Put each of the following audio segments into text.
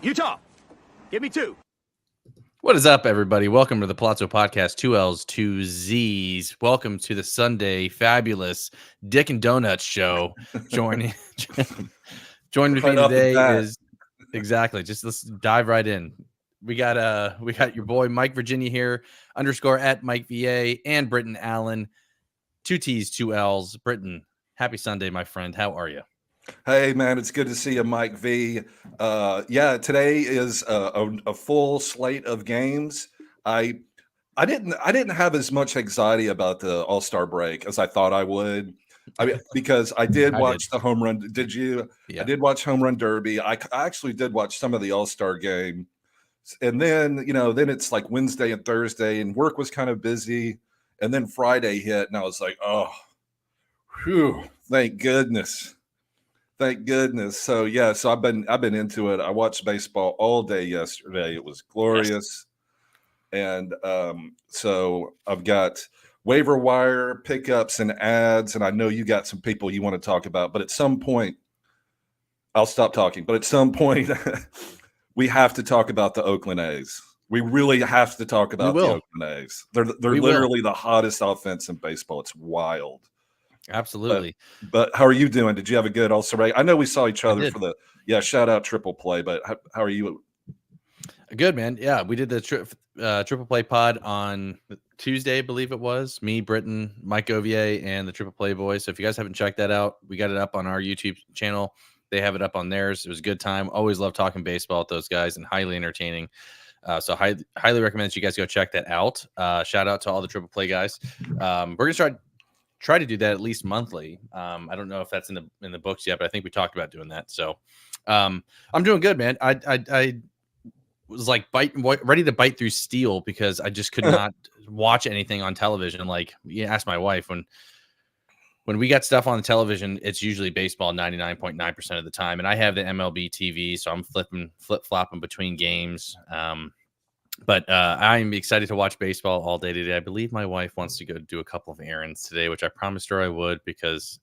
Utah, give me 2. What is up, everybody? Welcome to the Palazzo Podcast, 2 L's, 2 Z's. Welcome to the Sunday fabulous Dick and Donuts show. Joining with me today is exactly. Just let's dive right in. We got your boy Mike Virginia here, _at Mike VA, and Britton Allan. 2 T's, 2 L's. Britton, happy Sunday, my friend. How are you? Hey man, it's good to see you, Mike V. Yeah, today is a full slate of games. I didn't have as much anxiety about the All-Star break as I thought I would. I mean, because I did watch the home run. Did you? Yeah. I did watch Home Run Derby. I actually did watch some of the All-Star game, and then then it's like Wednesday and Thursday, and work was kind of busy, and then Friday hit, and I was like, oh, whew, thank goodness. Thank goodness. So yeah, so I've been into it. I watched baseball all day yesterday. It was glorious. And so I've got waiver wire pickups and ads, and I know you got some people you want to talk about, but at some point I'll stop talking. But at some point we have to talk about the Oakland A's. We really have to talk about the Oakland A's. They're literally the hottest offense in baseball. It's wild. Absolutely. But how are you doing? Did you have a good All-Star break? I know we saw each other for the shout out triple play, but how are you? Good, man. Yeah, we did the triple play pod on Tuesday, I believe it was. Me, Britton, Mike Ovier, and the triple play boys. So if you guys haven't checked that out, we got it up on our YouTube channel. They have it up on theirs. It was a good time. Always love talking baseball with those guys and highly entertaining. So highly recommend that you guys go check that out. Shout out to all the triple play guys. We're gonna try to do that at least monthly. I don't know if that's in the books yet, but I think we talked about doing that. So I'm doing good, man. I was like ready to bite through steel because I just could not watch anything on television. Like you asked my wife when we got stuff on the television, it's usually baseball 99.9% of the time. And I have the MLB TV, so I'm flip-flopping between games. But I'm excited to watch baseball all day today. I believe my wife wants to go do a couple of errands today, which I promised her I would because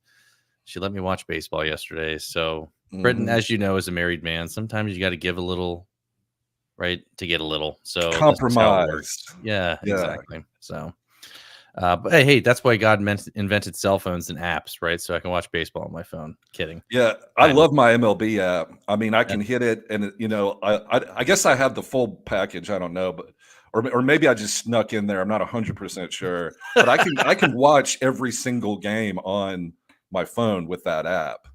she let me watch baseball yesterday. So, Britton, as you know, as a married man, sometimes you got to give a little, right, to get a little. So compromise. Yeah, exactly. So, but hey, that's why God invented cell phones and apps, right? So I can watch baseball on my phone. Kidding. Yeah, I love my MLB app. I mean, I can hit it, and I guess I have the full package. I don't know, but or maybe I just snuck in there. I'm not 100% sure, but I can watch every single game on my phone with that app,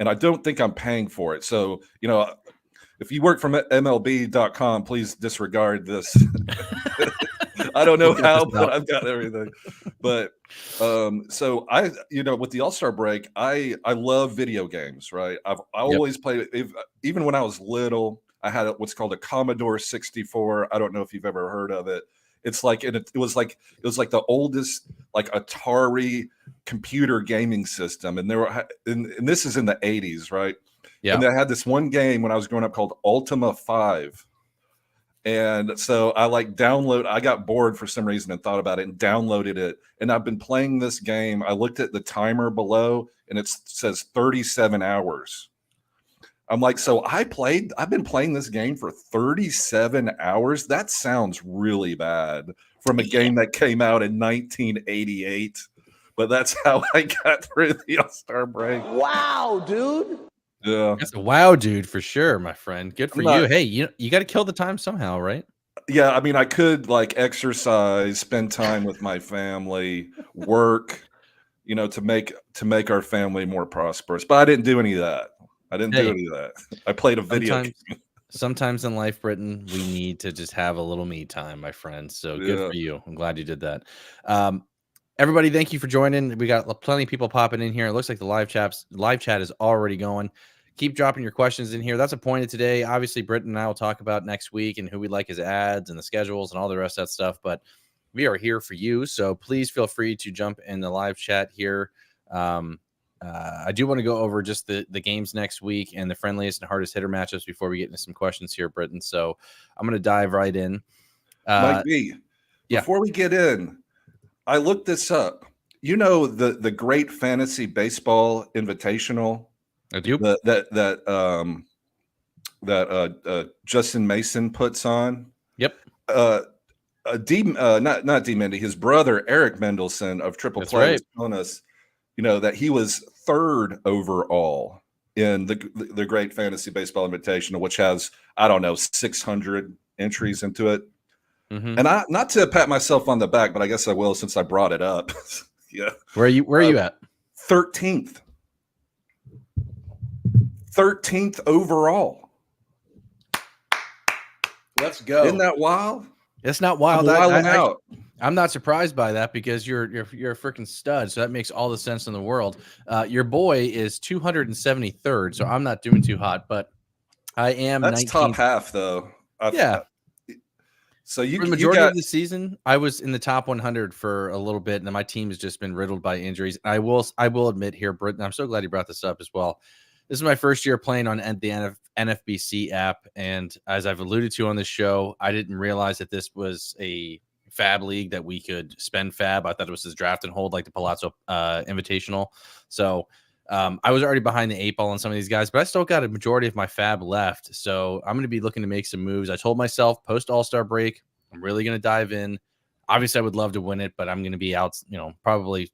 and I don't think I'm paying for it. So if you work from MLB.com, please disregard this. I don't know how, but I've got everything. But so I, with the All-Star break, I love video games, right? I always played. Even when I was little, I had what's called a Commodore 64. I don't know if you've ever heard of it. It's like it was like the oldest like Atari computer gaming system, and and this is in the 80s, right? Yeah. And they had this one game when I was growing up called Ultima 5. And so I got bored for some reason and thought about it and downloaded it. And I've been playing this game. I looked at the timer below and it says 37 hours. I'm like, so I've been playing this game for 37 hours. That sounds really bad from a game that came out in 1988. But that's how I got through the All-Star break. Wow, dude. Yeah, that's a wow, dude, for sure, my friend. Good for you. Hey, you got to kill the time somehow, right? Yeah, I mean, I could like exercise, spend time with my family, work, to make our family more prosperous. But I didn't do any of that. I played a video game. Sometimes in life, Britton, we need to just have a little me time, my friend. So good for you. I'm glad you did that. Everybody, thank you for joining. We got plenty of people popping in here. It looks like the live chat is already going. Keep dropping your questions in here. That's a point of today. Obviously, Britton and I will talk about next week and who we like as ads and the schedules and all the rest of that stuff. But we are here for you. So please feel free to jump in the live chat here. I do want to go over just the games next week and the friendliest and hardest hitter matchups before we get into some questions here, Britton. So I'm going to dive right in. Mike B, before we get in, I looked this up. The Great Fantasy Baseball Invitational. I do. that Justin Mason puts on. Yep. Not D Mendy, his brother Eric Mendelson of Triple Play was telling us, that he was 3rd overall in the Great Fantasy Baseball Invitational, which has 600 entries into it. Mm-hmm. And I, not to pat myself on the back, but I guess I will since I brought it up. Yeah. Where are you at? 13th. 13th overall. Let's go. Isn't that wild? It's not wild. I'm not surprised by that because you're a freaking stud. So that makes all the sense in the world. Your boy is 273rd, so I'm not doing too hot, but I am. That's 19th. Top half though. So for the majority of the season, I was in the top 100 for a little bit, and my team has just been riddled by injuries. I will admit here, Britton, I'm so glad you brought this up as well. This is my first year playing on the NFBC app, and as I've alluded to on this show, I didn't realize that this was a Fab league that we could spend Fab. I thought it was his draft and hold like the Palazzo Invitational. So I was already behind the 8 ball on some of these guys, but I still got a majority of my Fab left. So I'm going to be looking to make some moves. I told myself post All-Star break, I'm really going to dive in. Obviously, I would love to win it, but I'm going to be out, probably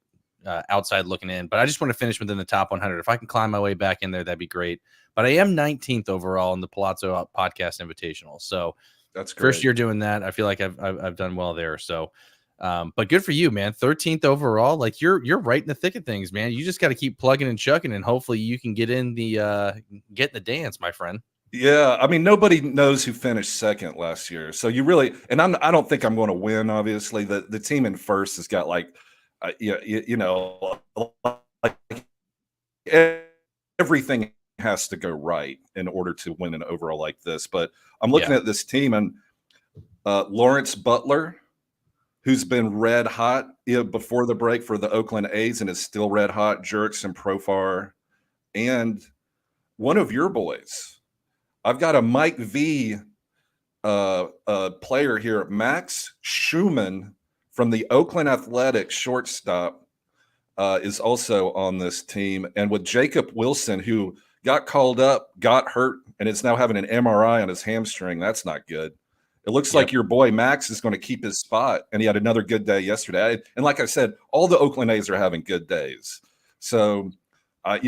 outside looking in. But I just want to finish within the top 100. If I can climb my way back in there, that'd be great. But I am 19th overall in the Palazzo Podcast Invitational. So that's great. First year doing that. I feel like I've done well there. So, but good for you, man. 13th overall. Like you're right in the thick of things, man. You just got to keep plugging and chucking, and hopefully you can get in the dance, my friend. Yeah, I mean, nobody knows who finished second last year, so you really, and I don't think I'm going to win. Obviously, the team in first has got like, everything has to go right in order to win an overall like this. But I'm looking at this team, and Lawrence Butler, who's been red hot before the break for the Oakland A's and is still red hot, Jerks and Profar, and one of your boys. I've got a Mike V player here, Max Schuemann from the Oakland Athletics, shortstop, is also on this team. And with Jacob Wilson, who got called up, got hurt, and is now having an MRI on his hamstring. That's not good. It looks like your boy Max is going to keep his spot, and he had another good day yesterday. And like I said, all the Oakland A's are having good days. So, I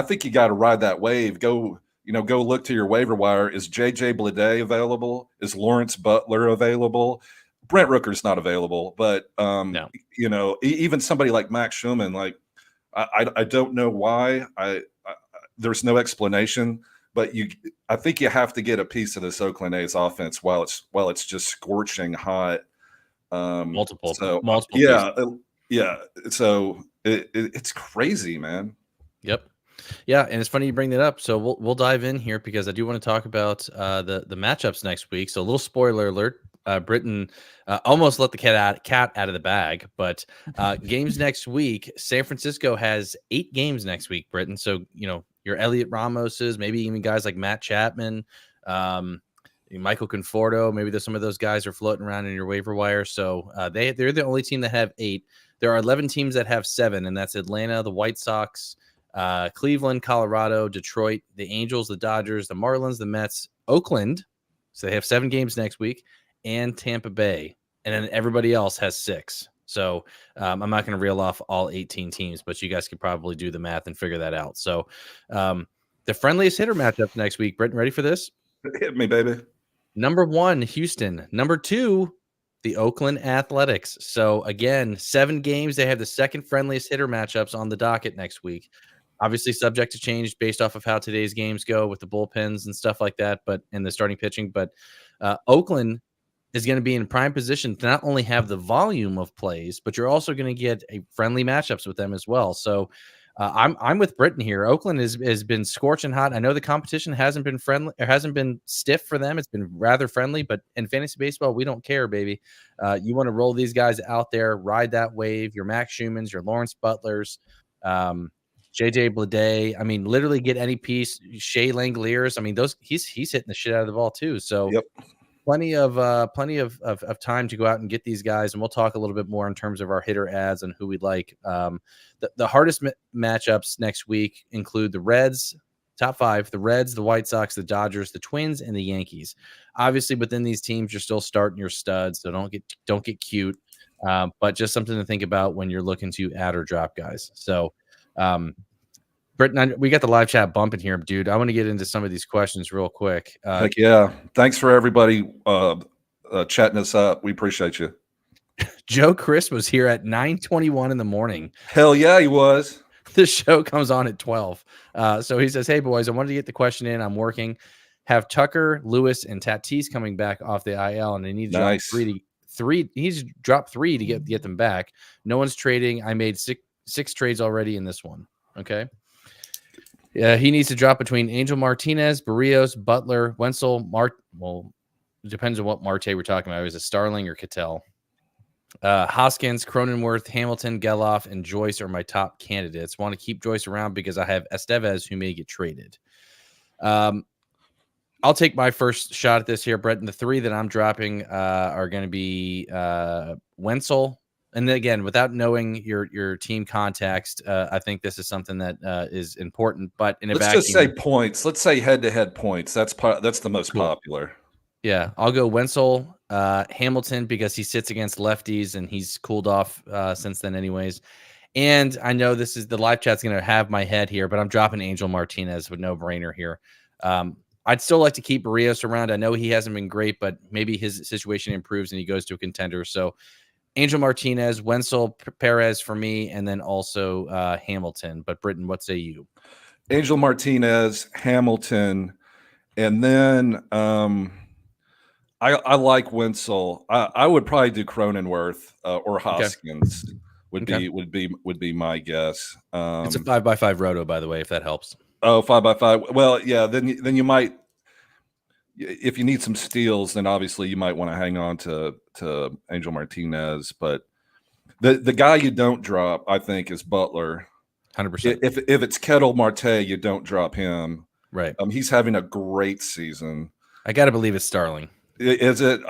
think you got to ride that wave. Go look to your waiver wire. Is J.J. Bleday available? Is Lawrence Butler available? Brent Rooker's not available, but no. Even somebody like Max Schuemann, like I don't know why. There's no explanation, but I think you have to get a piece of this Oakland A's offense while it's just scorching hot. Multiple. Yeah. So it's crazy, man. Yep. Yeah, and it's funny you bring that up. So we'll dive in here because I do want to talk about the matchups next week. So a little spoiler alert: Britton almost let the cat out of the bag. But games next week, San Francisco has 8 games next week, Britton. So your Elliot Ramoses, maybe even guys like Matt Chapman, Michael Conforto. Maybe some of those guys are floating around in your waiver wire. So they're the only team that have 8. There are 11 teams that have 7, and that's Atlanta, the White Sox, Cleveland, Colorado, Detroit, the Angels, the Dodgers, the Marlins, the Mets, Oakland. So they have 7 games next week, and Tampa Bay. And then everybody else has 6. So I'm not going to reel off all 18 teams, but you guys could probably do the math and figure that out. So the friendliest hitter matchup next week. Britton, ready for this? Hit me, baby. Number 1, Houston. Number 2, the Oakland Athletics. So again, 7 games. They have the second friendliest hitter matchups on the docket next week. Obviously subject to change based off of how today's games go with the bullpens and stuff like that, but in the starting pitching. But Oakland is going to be in prime position to not only have the volume of plays, but you're also going to get a friendly matchups with them as well. So I'm with Britton here. Oakland has been scorching hot. I know the competition hasn't been friendly, or hasn't been stiff for them. It's been rather friendly, but in fantasy baseball, we don't care, baby. You want to roll these guys out there, ride that wave. Your Max Schumann's, your Lawrence Butlers, JJ Bleday. I mean, literally get any piece. Shea Langoliers. I mean, he's hitting the shit out of the ball too. So plenty of time to go out and get these guys, and we'll talk a little bit more in terms of our hitter ads and who we like. The hardest matchups next week include the Reds, top 5, the Reds, the White Sox, the Dodgers, the Twins, and the Yankees. Obviously, within these teams, you're still starting your studs, so don't get cute. But just something to think about when you're looking to add or drop guys. So, Britton, we got the live chat bumping here, dude. I want to get into some of these questions real quick. Heck yeah. Thanks for everybody chatting us up. We appreciate you. Joe Chris was here at 9:21 in the morning. Hell yeah, he was. The show comes on at 12. So he says, hey, boys, I wanted to get the question in. I'm working. Have Tucker, Lewis, and Tatis coming back off the IL, and I need to drop three. He needs to drop 3 to get them back. No one's trading. I made six trades already in this one. Okay. Yeah, he needs to drop between Angel Martinez, Barrios, Butler, Wenzel, well, it depends on what Marte we're talking about. Is it Starling or Cattell? Hoskins, Cronenworth, Hamilton, Geloff, and Joyce are my top candidates. Want to keep Joyce around because I have Estevez who may get traded. I'll take my first shot at this here, Brett. And the 3 that I'm dropping are going to be Wenzel. And then again, without knowing your team context, I think this is something that is important. But in a vacuum, just say points. Let's say head-to-head points. That's the most popular. Yeah, I'll go Wenzel, Hamilton, because he sits against lefties and he's cooled off since then anyways. And I know this is the live chat's going to have my head here, but I'm dropping Angel Martinez with no brainer here. I'd still like to keep Barrios around. I know he hasn't been great, but maybe his situation improves and he goes to a contender. So Angel Martinez, Wenzel, Perez for me, and then also Hamilton. But Britton, what say you? Angel Martinez, Hamilton, and then I like Wenzel. I would probably do Cronenworth or Hoskins. Okay. Would be my guess. It's a 5x5 roto, by the way, if that helps. Oh, 5x5. Well, yeah. Then you might, if you need some steals, then obviously you might want to hang on to Angel Martinez. But the guy you don't drop, I think, is Butler. 100%. If it's Kettle Marte, you don't drop him. Right. He's having a great season. I got to believe it's Starling. Is it? Or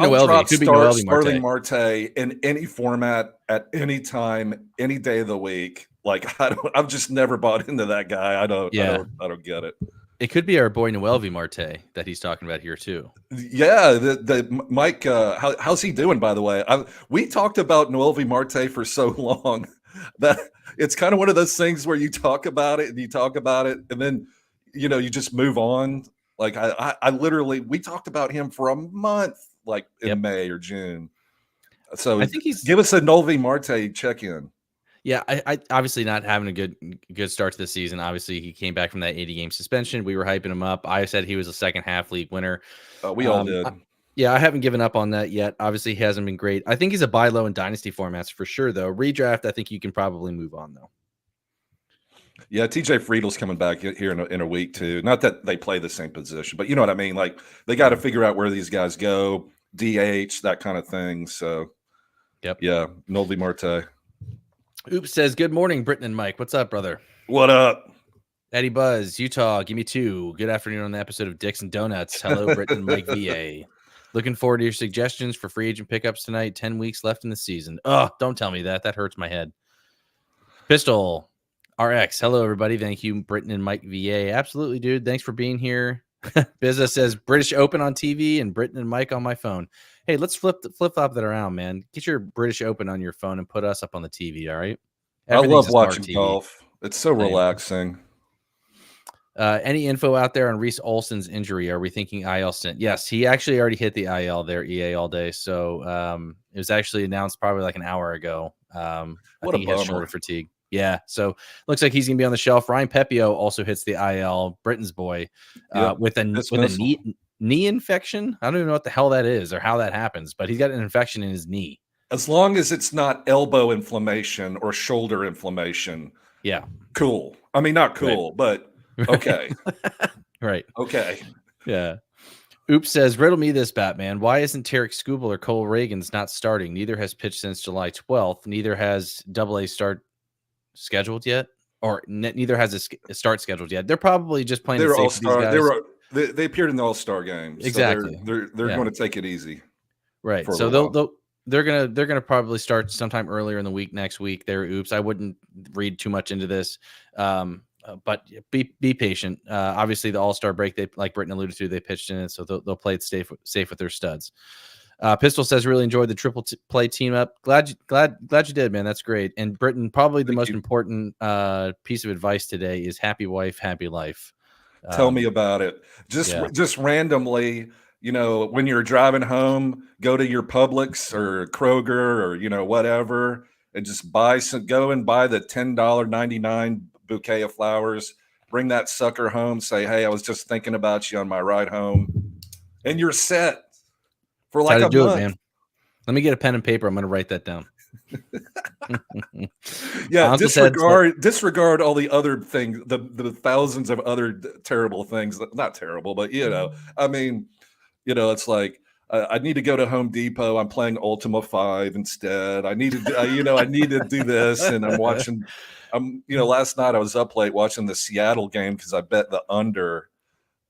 Noelvi. It could be Noelvi Starling Marte in any format at any time, any day of the week. Like I've just never bought into that guy. I don't get it. It could be our boy Noelvi Marte that he's talking about here too. Yeah, the Mike. How's he doing? By the way, we talked about Noelvi Marte for so long that it's kind of one of those things where you talk about it, and then you just move on. Like I literally, we talked about him for a month, like in May or June. So I think give us a Noelvi Marte check-in. Yeah, I obviously not having a good start to the season. Obviously, he came back from that 80-game suspension. We were hyping him up. I said he was a second half league winner. We all did. I haven't given up on that yet. Obviously, he hasn't been great. I think he's a buy low in dynasty formats for sure, though. Redraft, I think you can probably move on, though. Yeah, TJ Friedel's coming back here in a week, too. Not that they play the same position, but you know what I mean? Like, they got to figure out where these guys go, DH, that kind of thing. So, yeah, Noelvi Marte. Oops says, good morning, Britton and Mike. What's up, brother? What up? Eddie Buzz, Utah, give me 2. Good afternoon on the episode of Dicks and Donuts. Hello, Britton and Mike VA. Looking forward to your suggestions for free agent pickups tonight. 10 weeks left in the season. Oh, don't tell me that. That hurts my head. Pistol RX. Hello, everybody. Thank you, Britton and Mike VA. Absolutely, dude. Thanks for being here. Bizza says British Open on TV and Britton and Mike on my phone. Hey, let's flip flop that around, man. Get your British Open on your phone and put us up on the TV, all right? I love watching golf. It's so relaxing. Any info out there on Reece Olson's injury? Are we thinking IL stint? Yes, he actually already hit the IL there, EA all day. So it was actually announced probably like an hour ago. I think he has shoulder fatigue. Yeah, so looks like he's gonna be on the shelf. Ryan Pepiot also hits the IL, Britain's boy, with a knee infection. I don't even know what the hell that is or how that happens, but he's got an infection in his knee. As long as it's not elbow inflammation or shoulder inflammation, cool. I mean, not cool, but okay, right? Okay, yeah. Oops says, riddle me this, Batman. Why isn't Tarik Skubal or Cole Reagans not starting? Neither has pitched since July 12th. Neither has AA start scheduled yet, or neither has a start scheduled yet. They're probably just playing. They're all-star. They appeared in the All-Star games. Exactly. So they're going to take it easy. Right. So they're gonna probably start sometime earlier in the week next week. Oops. I wouldn't read too much into this. but be patient. Obviously, the All-Star break, they like Britton alluded to, they pitched in it, so they'll play it safe with their studs. Pistol says really enjoyed the triple play team up. Glad you did, man. That's great. And Britton, probably the most important piece of advice today is happy wife, happy life. Tell me about it. Just randomly, when you're driving home, go to your Publix or Kroger or whatever, and just go and buy the $10.99 bouquet of flowers. Bring that sucker home. Say, hey, I was just thinking about you on my ride home, and you're set for like a month. Man. Let me get a pen and paper. I'm going to write that down. Yeah, disregard all the other things, the thousands of other terrible things. Not terrible, but I mean, it's like I need to go to Home Depot. I'm playing Ultima 5 instead. I need to, I need to do this, and I'm watching. Last night I was up late watching the Seattle game because I bet the under.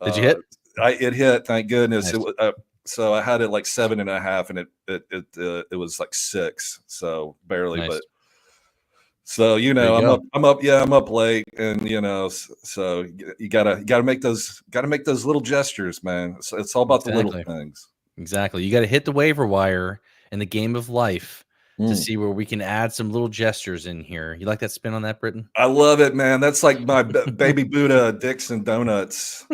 Did you hit? It hit. Thank goodness. Nice. So I had it like 7.5, and it was like 6, so barely. Nice. But so I'm up late, and so you gotta make those little gestures, man. It's all about the little things. Exactly. You got to hit the waiver wire in the game of life to see where we can add some little gestures in here. You like that spin on that, Britton? I love it, man. That's like my baby Buddha Dixon Donuts.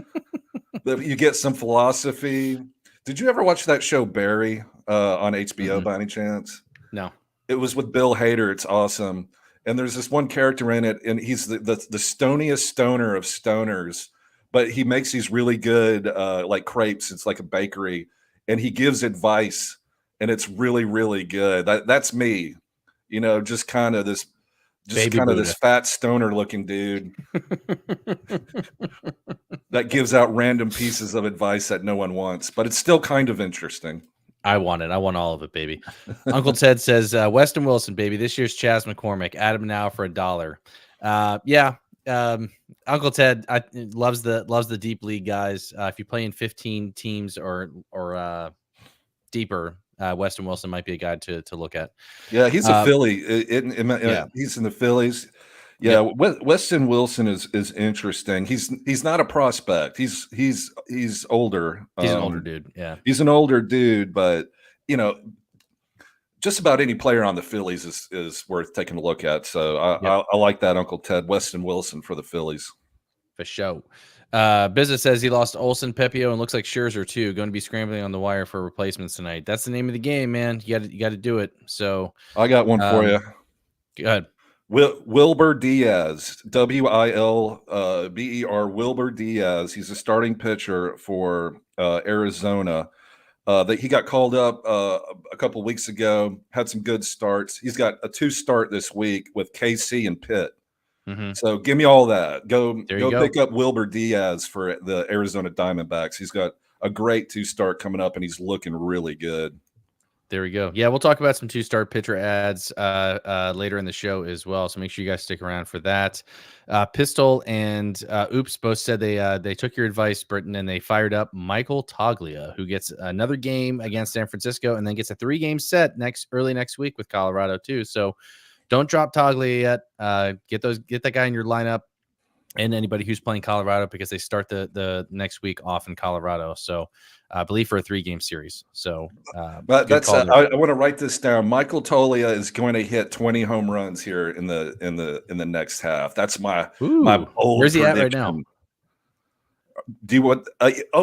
You get some philosophy. Did you ever watch that show Barry on HBO by any chance? No. It was with Bill Hader. It's awesome. And there's this one character in it, and he's the stoniest stoner of stoners, but he makes these really good like crepes. It's like a bakery, and he gives advice, and it's really, really good. That's me, just kind of this fat stoner looking dude that gives out random pieces of advice that no one wants, but it's still kind of interesting. I want it. I want all of it, baby. Uncle Ted says, Weston Wilson, baby. This year's Chas McCormick. Add him now for $1. Yeah. Uncle Ted loves the deep league guys. If you play in 15 teams or deeper, Weston Wilson might be a guy to look at. Yeah, he's a Philly. He's in the Phillies. Yeah, Weston Wilson is interesting. He's not a prospect. He's older. He's an older dude. Yeah, he's an older dude, but just about any player on the Phillies is worth taking a look at. So I like that, Uncle Ted. Weston Wilson for the Phillies. For sure. Business says he lost Olson, Pepiot, and looks like Scherzer too. Going to be scrambling on the wire for replacements tonight. That's the name of the game, man. You got to do it. So I got one for you. Go ahead. Yilber Diaz, Wilber, Yilber Diaz. He's a starting pitcher for Arizona. That he got called up a couple of weeks ago. Had some good starts. He's got a 2-start this week with KC and Pitt. Mm-hmm. So give me all that. Go pick up Yilber Diaz for the Arizona Diamondbacks. He's got a great 2-start coming up, and he's looking really good. There we go. Yeah, we'll talk about some 2-start pitcher ads later in the show as well. So make sure you guys stick around for that. Pistol and Oops both said they took your advice, Britton, and they fired up Michael Toglia, who gets another game against San Francisco and then gets a 3-game set early next week with Colorado too. So don't drop Toglia yet. Get that guy in your lineup, and anybody who's playing Colorado, because they start the next week off in Colorado. So I believe for a 3-game series. So but that's I want to write this down. Michael Toglia is going to hit 20 home runs here in the next half. That's my bold Where's he prediction. at right now? Do you want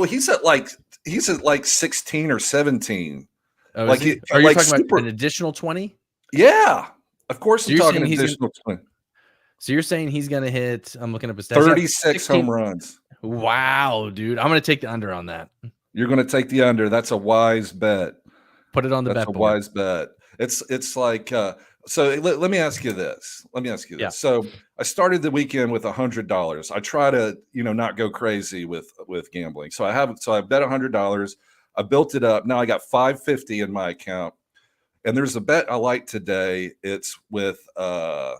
he's at like 16 or 17. Oh, like are you talking about an additional 20? Yeah. Of course, so I'm talking additional 20. So you're saying he's going to hit, I'm looking up his stats, 36 home runs. Wow, dude. I'm going to take the under on that. You're going to take the under. That's a wise bet. Put it on the bet board. That's a wise bet. It's like so let me ask you this. Yeah. So I started the weekend with $100. I try to, not go crazy with gambling. So I bet $100. I built it up. Now I got $550 in my account. And there's a bet I like today. It's with no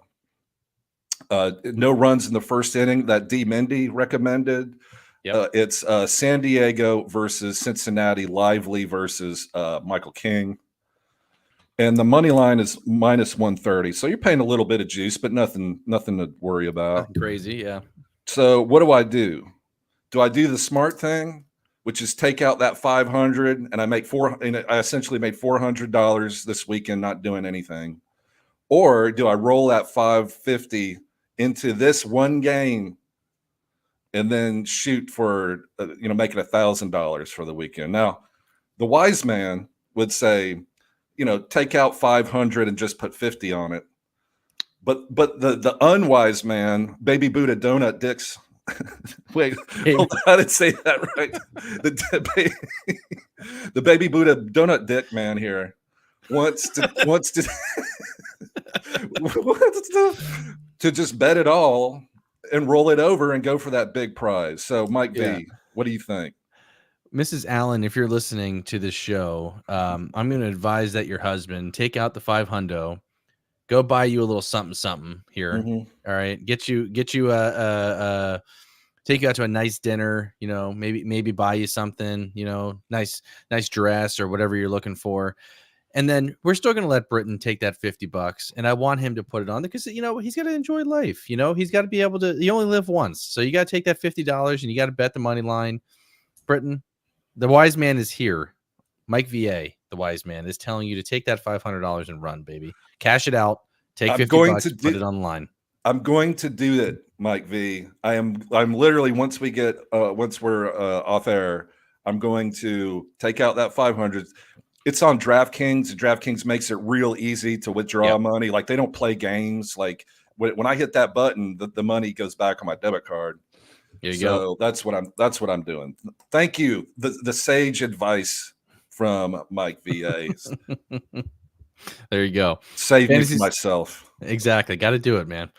runs in the first inning that D. Mendy recommended. Yep. It's San Diego versus Cincinnati, Lively versus Michael King. And the money line is minus 130. So you're paying a little bit of juice, but nothing to worry about. Nothing crazy, yeah. So what do I do? Do I do the smart thing, which is take out that 500 and I essentially made $400 this weekend not doing anything? Or do I roll that 550 into this one game and then shoot for, making $1,000 for the weekend? Now, the wise man would say, take out 500 and just put 50 on it. But the unwise man, Baby Buddha Donut Dicks. Wait, I didn't say that right. The Baby Buddha Donut Dick man here wants to to just bet it all and roll it over and go for that big prize. So, Mike V, what do you think? Mrs. Allen, if you're listening to this show, I'm going to advise that your husband take out the 500, go buy you a little something here. All right, get you take you out to a nice dinner. Maybe buy you something. Nice dress or whatever you're looking for. And then we're still going to let Britton take that $50, and I want him to put it on because he's got to enjoy life. He's got to be able to. You only live once, so you got to take that $50 and you got to bet the money line. Britton, the wise man is here. Mike VA, the wise man, is telling you to take that $500 and run, baby. Cash it out. Take $50, put it on the line. I'm going to do it, Mike V. I'm literally once we're off air, I'm going to take out that 500. It's on DraftKings. DraftKings makes it real easy to withdraw money. Like, they don't play games. Like, when I hit that button, the money goes back on my debit card. There you go. That's what I'm doing. Thank you. The sage advice from Mike VA. There you go. Save me from myself. Exactly. Got to do it, man.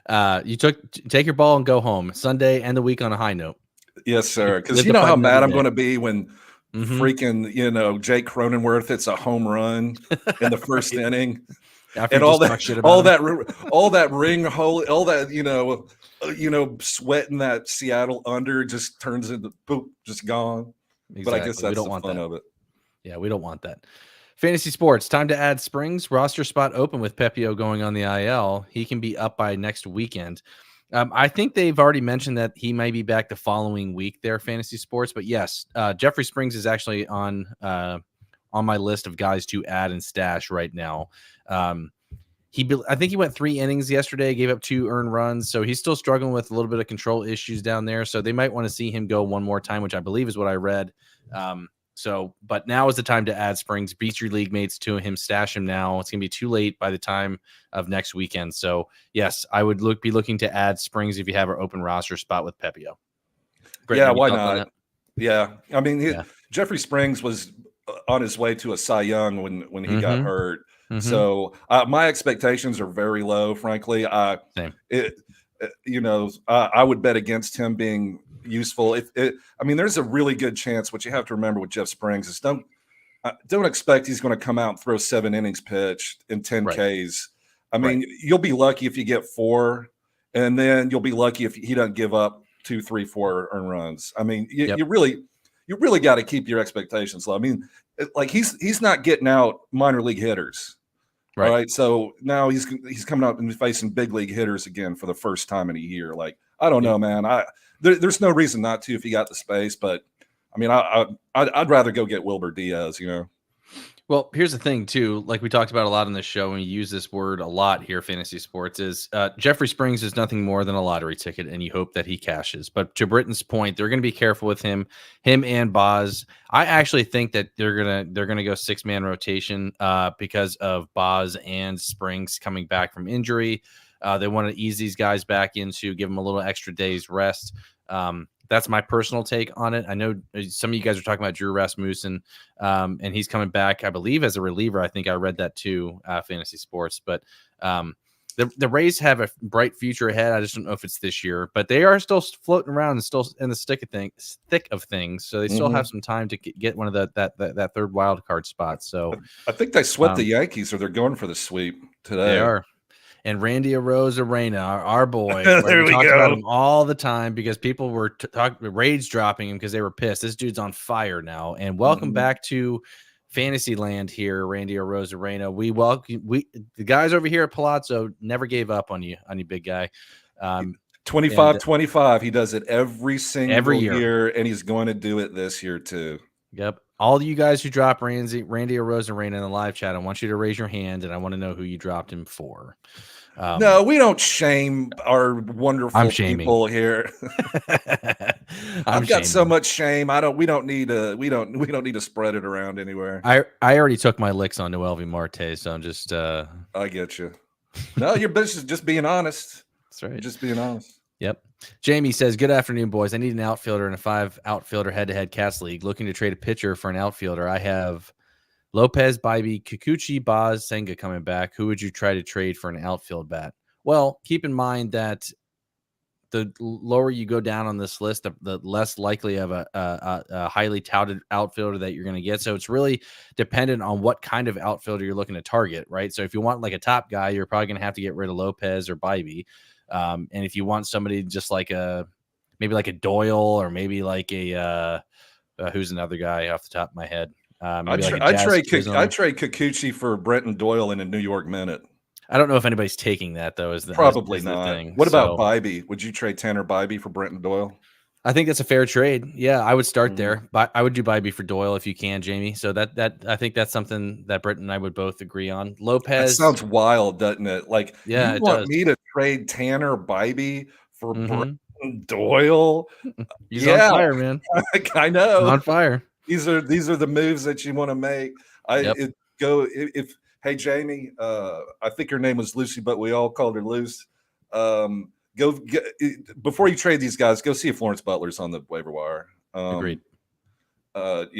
Take your ball and go home. Sunday, end the week on a high note. Yes, sir. Because you know how mad I'm going to be when freaking Jake Cronenworth, it's a home run in the first inning, and all that ring hole, all that sweating that Seattle under just turns into poop, just gone. Exactly. But I guess that's the fun of it. Yeah, we don't want that. Fantasy sports, time to add Springs. Roster spot open with Pepiot going on the IL. He can be up by next weekend. I think they've already mentioned that he may be back the following week there, Fantasy sports. But yes, Jeffrey Springs is actually on my list of guys to add and stash right now. I think he went 3 innings yesterday, gave up 2 earned runs. So he's still struggling with a little bit of control issues down there. So they might want to see him go one more time, which I believe is what I read. But now is the time to add Springs. Beat your league mates to him, stash him now. It's going to be too late by the time of next weekend. So, yes, I would be looking to add Springs if you have our open roster spot with Pepiot. Yeah, why not? Yeah. I mean, Jeffrey Springs was on his way to a Cy Young when he got hurt. So my expectations are very low, frankly. I would bet against him being useful. There's a really good chance. What you have to remember with Jeff Springs is don't expect he's going to come out and throw 7 innings pitched in 10 Ks. You'll be lucky if you get 4, and then you'll be lucky if he doesn't give up 2, 3, 4 earned runs. You really got to keep your expectations low. He's not getting out minor league hitters. Right. All right. So now he's coming up and facing big league hitters again for the first time in a year. Like, I don't know, man. There's no reason not to if you got the space, but I'd rather go get Yilber Diaz, Well, here's the thing too, like we talked about a lot on this show, and we use this word a lot here, Fantasy Sports, is Jeffrey Springs is nothing more than a lottery ticket, and you hope that he cashes. But to Britton's point, they're going to be careful with him and Boz. I actually think that they're gonna go 6-man rotation because of Boz and Springs coming back from injury. They want to ease these guys back into, give them a little extra day's rest. That's my personal take on it. I know some of you guys are talking about Drew Rasmussen, and he's coming back, I believe, as a reliever. I think I read that too, Fantasy Sports. But the Rays have a bright future ahead. I just don't know if it's this year, but they are still floating around and still in the thick of things. So they still have some time to get one of that third wild card spot. So I think they swept the Yankees, or they're going for the sweep today. They are. And Randy Arozarena, our boy, there we talk go. about him all the time because people were rage dropping him because they were pissed. This dude's on fire now. And welcome back to Fantasy Land here, Randy Arozarena. The guys over here at Palazzo never gave up on you, big guy. 25-25. He does it every single year, and he's going to do it this year too. Yep. All you guys who drop Randy Arozarena in the live chat, I want you to raise your hand, and I want to know who you dropped him for. No, we don't shame our wonderful people here. I've got so much shame. We don't need to spread it around anywhere. I already took my licks on Noelvi Marte, so I'm just I get you. No, your business is just being honest. That's right. Just being honest. Yep. Jamie says, good afternoon, boys. I need an outfielder in a 5-outfielder head-to-head cast league. Looking to trade a pitcher for an outfielder. I have Lopez, Bybee, Kikuchi, Boz, Senga coming back. Who would you try to trade for an outfield bat? Well, keep in mind that the lower you go down on this list, the less likely of a highly touted outfielder that you're going to get. So it's really dependent on what kind of outfielder you're looking to target, right? So if you want like a top guy, you're probably going to have to get rid of Lopez or Bybee. And if you want somebody just like maybe like a Doyle or maybe like a who's another guy off the top of my head? I'd trade Kikuchi for Britton Doyle in a New York Minute. I don't know if anybody's taking that though. Probably not. Thing. What about Bybee? Would you trade Tanner Bybee for Britton Doyle? I think that's a fair trade. Yeah, I would start there. But I would do Bybee for Doyle if you can, Jamie. So that I think that's something that Britton and I would both agree on. Lopez. That sounds wild, doesn't it? Like, yeah, you want me to trade Tanner Bybee for Britton Doyle? He's on fire, man. I know. He's on fire. These are the moves that you want to make. Hey, Jamie, I think her name was Lucy, but we all called her Luce. Before you trade these guys, go see if Lawrence Butler's on the waiver wire. Agreed. But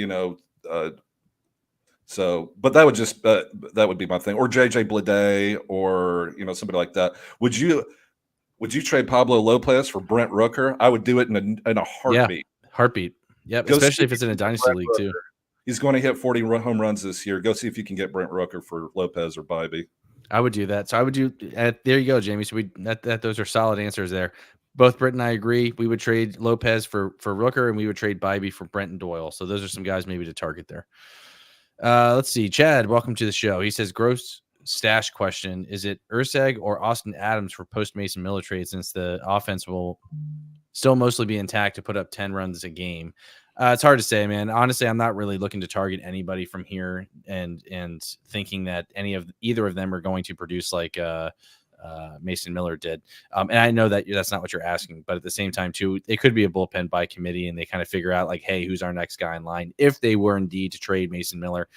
that would be my thing. Or JJ Bleday, or somebody like that. Would you trade Pablo Lopez for Brent Rooker? I would do it in a heartbeat. Yeah, heartbeat. Yep, especially if it's in a dynasty league too. He's going to hit 40 home runs this year. Go see if you can get Brent Rooker for Lopez or Bybee. I would do that. So I would do. There you go, Jamie. So those are solid answers there. Both Britt and I agree. We would trade Lopez for Rooker, and we would trade Bybee for Brent and Doyle. So those are some guys maybe to target there. Let's see. Chad, welcome to the show. He says, gross stash question. Is it Urseg or Austin Adams for post Mason Miller trade, since the offense will still mostly be intact to put up 10 runs a game? It's hard to say, man. Honestly, I'm not really looking to target anybody from here and thinking that either of them are going to produce like Mason Miller did. And I know that that's not what you're asking, but at the same time too, it could be a bullpen by committee and they kind of figure out like, hey, who's our next guy in line if they were indeed to trade Mason Miller.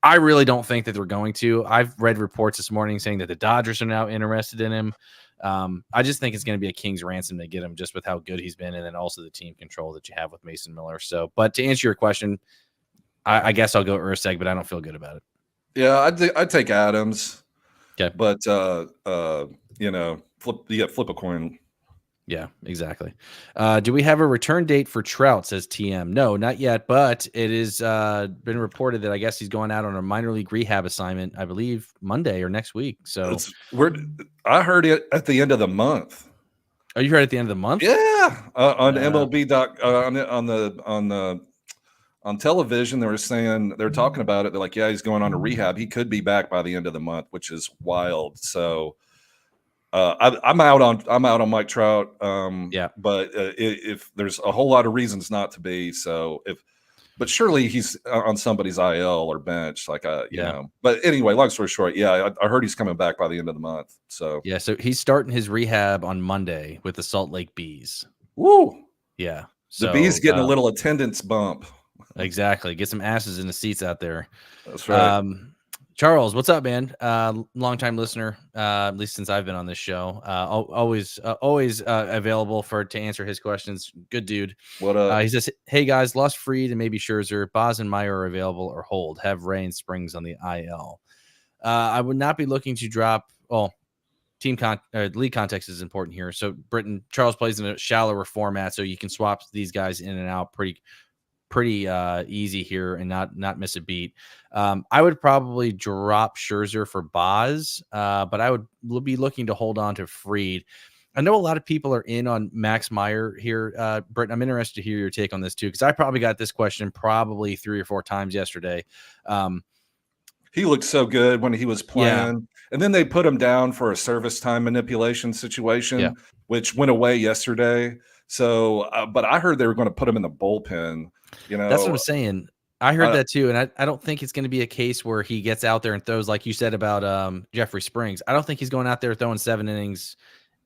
I really don't think that they're going to. I've read reports this morning saying that the Dodgers are now interested in him. I just think it's going to be a king's ransom to get him just with how good he's been, and then also the team control that you have with Mason Miller. So, but to answer your question, I guess I'll go Urseg, but I don't feel good about it. Yeah, I'd take Adams. Okay, but flip a coin. Yeah, exactly. Do we have a return date for Trout, says TM? No, not yet, but it is been reported that I guess he's going out on a minor league rehab assignment, I believe Monday or next week. So I heard it at the end of the month. Oh, you heard at the end of the month? Yeah, on MLB on television, they're talking about it. They're like, yeah, he's going on a rehab. He could be back by the end of the month, which is wild. So I'm out on Mike Trout. But if there's a whole lot of reasons not to be, but surely he's on somebody's IL or bench, But anyway, long story short, I heard he's coming back by the end of the month. So so he's starting his rehab on Monday with the Salt Lake Bees. Woo! Yeah, the Bees getting a little attendance bump. Exactly, get some asses in the seats out there. That's right. Charles, what's up, man? Longtime listener, at least since I've been on this show. Always available to answer his questions. Good dude. What up? He says, hey guys, lost Fried and maybe Scherzer. Boz and Meyer are available or hold. Have Ray and Springs on the IL. I would not be looking to drop. Well, league context is important here. So Charles plays in a shallower format, so you can swap these guys in and out pretty easy here and not miss a beat. I would probably drop Scherzer for Boz, but I would be looking to hold on to Fried. I know a lot of people are in on Max Meyer here. Britton, I'm interested to hear your take on this too, because I probably got this question probably 3 or 4 times yesterday. He looked so good when he was Yeah. playing. And then they put him down for a service time manipulation situation, which went away yesterday. So, but I heard they were going to put him in the bullpen. That's what I'm saying. I heard that too, and I don't think it's going to be a case where he gets out there and throws like you said about Jeffrey Springs. I don't think he's going out there throwing 7 innings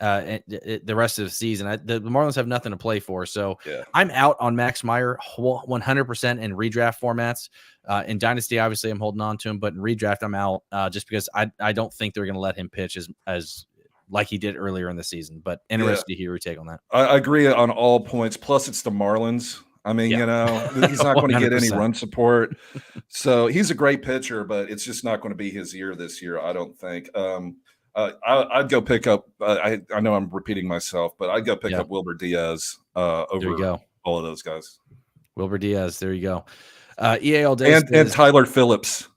the rest of the season. The Marlins have nothing to play for, so I'm out on Max Meyer 100% in redraft formats. In Dynasty, obviously, I'm holding on to him, but in redraft, I'm out just because I don't think they're going to let him pitch as like he did earlier in the season. But interested to hear your take on that. I agree on all points. Plus, it's the Marlins. I mean, he's not going to get any run support. So he's a great pitcher, but it's just not going to be his year this year, I don't think. I'd go pick up. I know I'm repeating myself, but I'd go pick up Yilber Diaz over all of those guys. Yilber Diaz, there you go. EA all day and Tyler Phillips.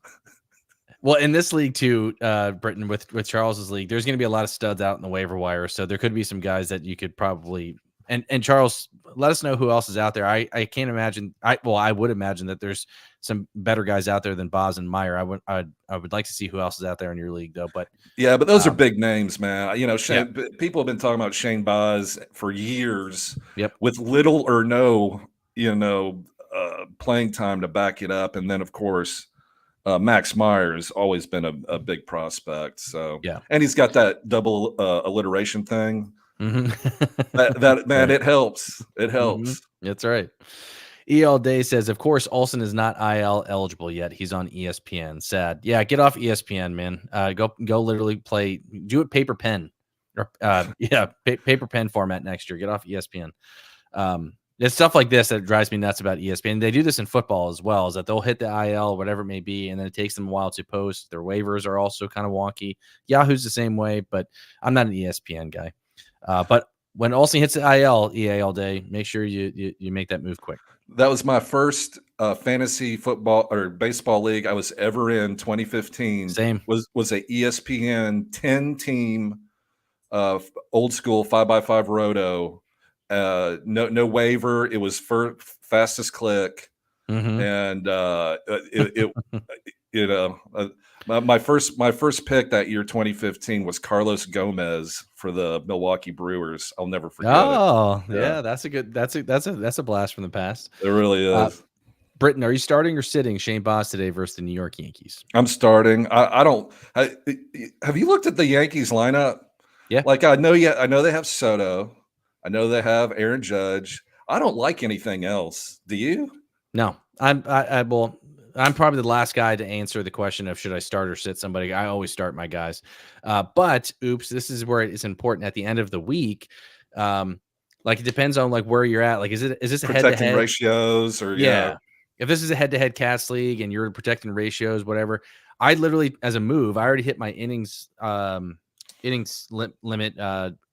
Well, in this league too, Britton, with Charles's league, there's going to be a lot of studs out in the waiver wire, so there could be some guys that you could probably. And Charles, let us know who else is out there. I can't imagine. I would imagine that there's some better guys out there than Boz and Meyer. I would like to see who else is out there in your league, though. But but those are big names, man. People have been talking about Shane Boz for years, with little or no, playing time to back it up. And then, of course, Max Meyer has always been a big prospect. So and he's got that double alliteration thing. That it helps. It helps. That's right. E all day says, of course, Olson is not IL eligible yet. He's on ESPN. Sad. Yeah, get off ESPN, man. Go literally play. Do it paper pen, or paper pen format next year. Get off ESPN. It's stuff like this that drives me nuts about ESPN. They do this in football as well. Is that they'll hit the IL, whatever it may be, and then it takes them a while to post. Their waivers are also kind of wonky. Yahoo's the same way, but I'm not an ESPN guy. But when Olsen hits the IL, EA all day, make sure you make that move quick. That was my first fantasy football or baseball league I was ever in. 2015. Same was a ESPN 10-team old school 5x5 roto. No waiver. It was fastest click, and my first pick that year, 2015, was Carlos Gomez for the Milwaukee Brewers. I'll never forget it. Oh, yeah, that's a blast from the past. It really is. Britton, are you starting or sitting Shane Boz today versus the New York Yankees? I'm starting. Have you looked at the Yankees lineup? Yeah. Like I know they have Soto. I know they have Aaron Judge. I don't like anything else. Do you? No, I'm probably the last guy to answer the question of should I start or sit somebody. I always start my guys. But this is where it's important at the end of the week. Like it depends on like where you're at. Like, is this a protecting ratios or if this is a head-to-head cast league and you're protecting ratios, whatever, I literally, as a move, I already hit my innings limit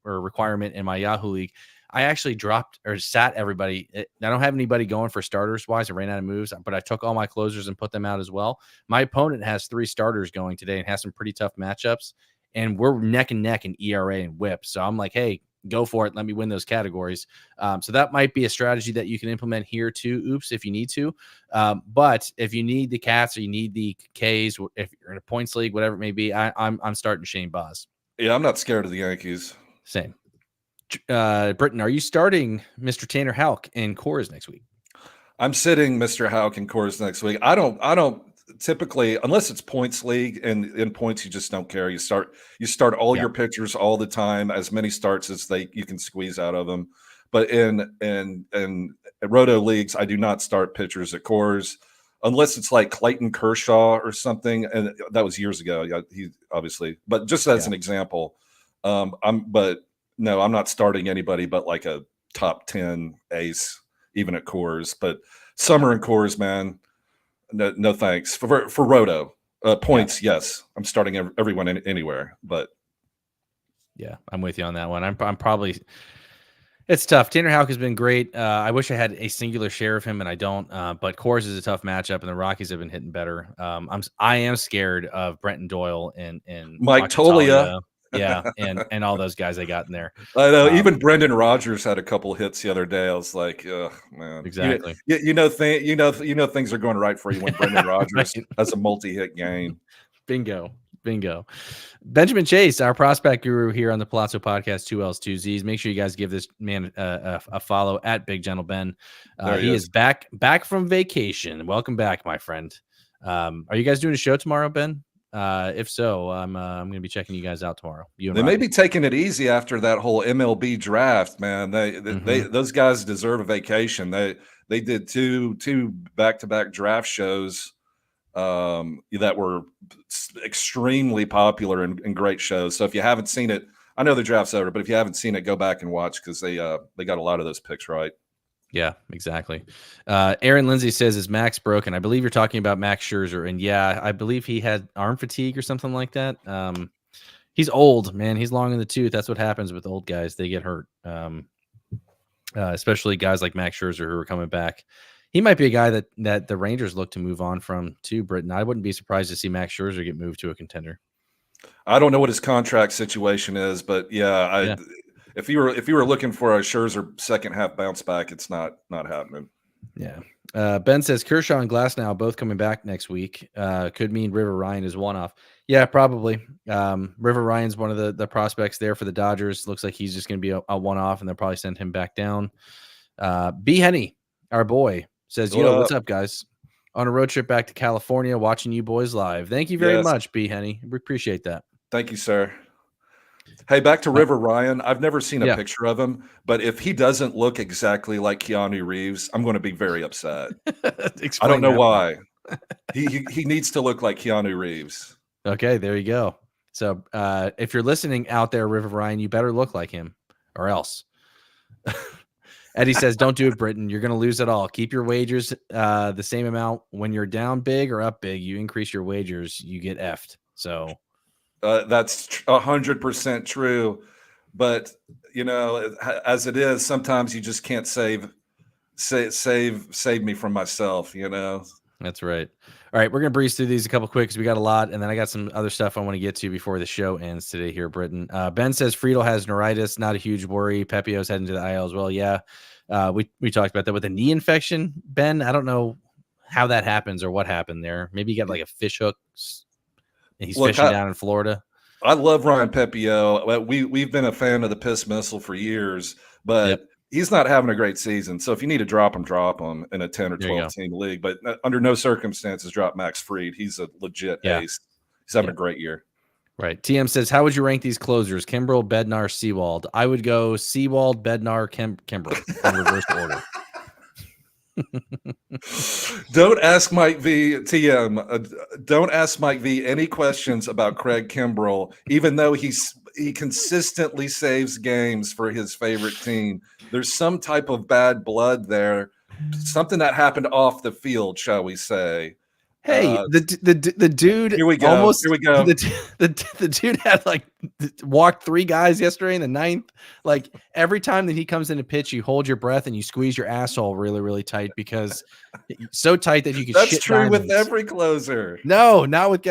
or requirement in my Yahoo league. I actually dropped or sat everybody. I don't have anybody going for starters wise. I ran out of moves, but I took all my closers and put them out as well. My opponent has 3 starters going today and has some pretty tough matchups, and we're neck and neck in ERA and whip. So I'm like, hey, go for it. Let me win those categories. So that might be a strategy that you can implement here too. Oops, if you need to. But if you need the Cats or you need the Ks, if you're in a points league, whatever it may be, I'm starting Shane Boz. Yeah, I'm not scared of the Yankees. Same. Britton, are you starting Mr. Tanner Houck in Coors next week? I'm sitting Mr. Houck in Coors next week. I don't typically, unless it's points league, and in points you just don't care. You start all your pitchers all the time, as many starts as you can squeeze out of them. But in roto leagues, I do not start pitchers at Coors unless it's like Clayton Kershaw or something, and that was years ago. He obviously, but just as an example, no, I'm not starting anybody but like a top 10 ace, even at Coors. But summer and Coors, man, no thanks. For roto points, yes, I'm starting everyone anywhere. But yeah, I'm with you on that one. I'm probably. It's tough. Tanner Houck has been great. I wish I had a singular share of him, and I don't. But Coors is a tough matchup, and the Rockies have been hitting better. I am scared of Brenton Doyle and Mike Toglia. Yeah, and all those guys they got in there. I know. Even Brendan Rodgers had a couple hits the other day. I was like, "Ugh, man." Exactly. You know, things are going right for you when Brendan Rodgers Right. has a multi-hit game. Bingo. Benjamin Chase, our prospect guru here on the Palazzo Podcast, 2Ls, 2Zs. Make sure you guys give this man a follow at Big Gentle Ben. He is back from vacation. Welcome back, my friend. Are you guys doing a show tomorrow, Ben? If so, I'm going to be checking you guys out tomorrow. They may be taking it easy after that whole MLB draft, man. They those guys deserve a vacation. They did two back-to-back draft shows that were extremely popular and great shows. So if you haven't seen it, I know the draft's over, but if you haven't seen it, go back and watch because they got a lot of those picks right. Yeah, exactly. Aaron Lindsay says, is Max broken? I believe you're talking about Max Scherzer. And yeah, I believe he had arm fatigue or something like that. He's old, man. He's long in the tooth. That's what happens with old guys. They get hurt. Especially guys like Max Scherzer who are coming back. He might be a guy that the Rangers look to move on from too, Britton. I wouldn't be surprised to see Max Scherzer get moved to a contender. I don't know what his contract situation is, but yeah. If you were looking for a Scherzer second half bounce back, it's not happening. Yeah. Ben says Kershaw and Glasnow both coming back next week. Could mean River Ryan is one off. Yeah, probably. River Ryan's one of the prospects there for the Dodgers. Looks like he's just going to be a one off, and they'll probably send him back down. B Henny, our boy, says, what's up, guys? On a road trip back to California, watching you boys live. Thank you very much, B Henny. We appreciate that. Thank you, sir. Hey, back to River Ryan. I've never seen a picture of him, but if he doesn't look exactly like Keanu Reeves, I'm going to be very upset. I don't know why. He needs to look like Keanu Reeves. Okay, there you go. So if you're listening out there, River Ryan, you better look like him or else. Eddie says, don't do it, Britton. You're going to lose it all. Keep your wagers the same amount. When you're down big or up big, you increase your wagers, you get effed. So that's 100% true. But, as it is, sometimes you just can't save me from myself, That's right. All right, we're going to breeze through these a couple quick because we got a lot, and then I got some other stuff I want to get to before the show ends today here, Britton. Ben says Friedel has neuritis, not a huge worry. Pepiot's heading to the IL as well. Yeah, we talked about that with a knee infection, Ben. I don't know how that happens or what happened there. Maybe he got like a fish hook, and he's fishing down in Florida. I love Ryan Pepiot. We've been a fan of the Piss Missile for years, but he's not having a great season. So if you need to drop him in a 10 or 12 team league. But under no circumstances drop Max Fried. He's a legit ace. He's having a great year. Right. TM says, how would you rank these closers? Kimbrell, Bednar, Sewald. I would go Sewald, Bednar, Kimbrell in reverse order. Don't ask Mike V. TM. Don't ask Mike V. any questions about Craig Kimbrell, even though he consistently saves games for his favorite team. There's some type of bad blood there, something that happened off the field, shall we say? Hey, the dude. Here we go. Almost, here we go. The dude had walked 3 guys yesterday in the 9th. Like every time that he comes in to pitch, you hold your breath and you squeeze your asshole really, really tight because so tight that you can. That's true diamonds. With every closer. No, not with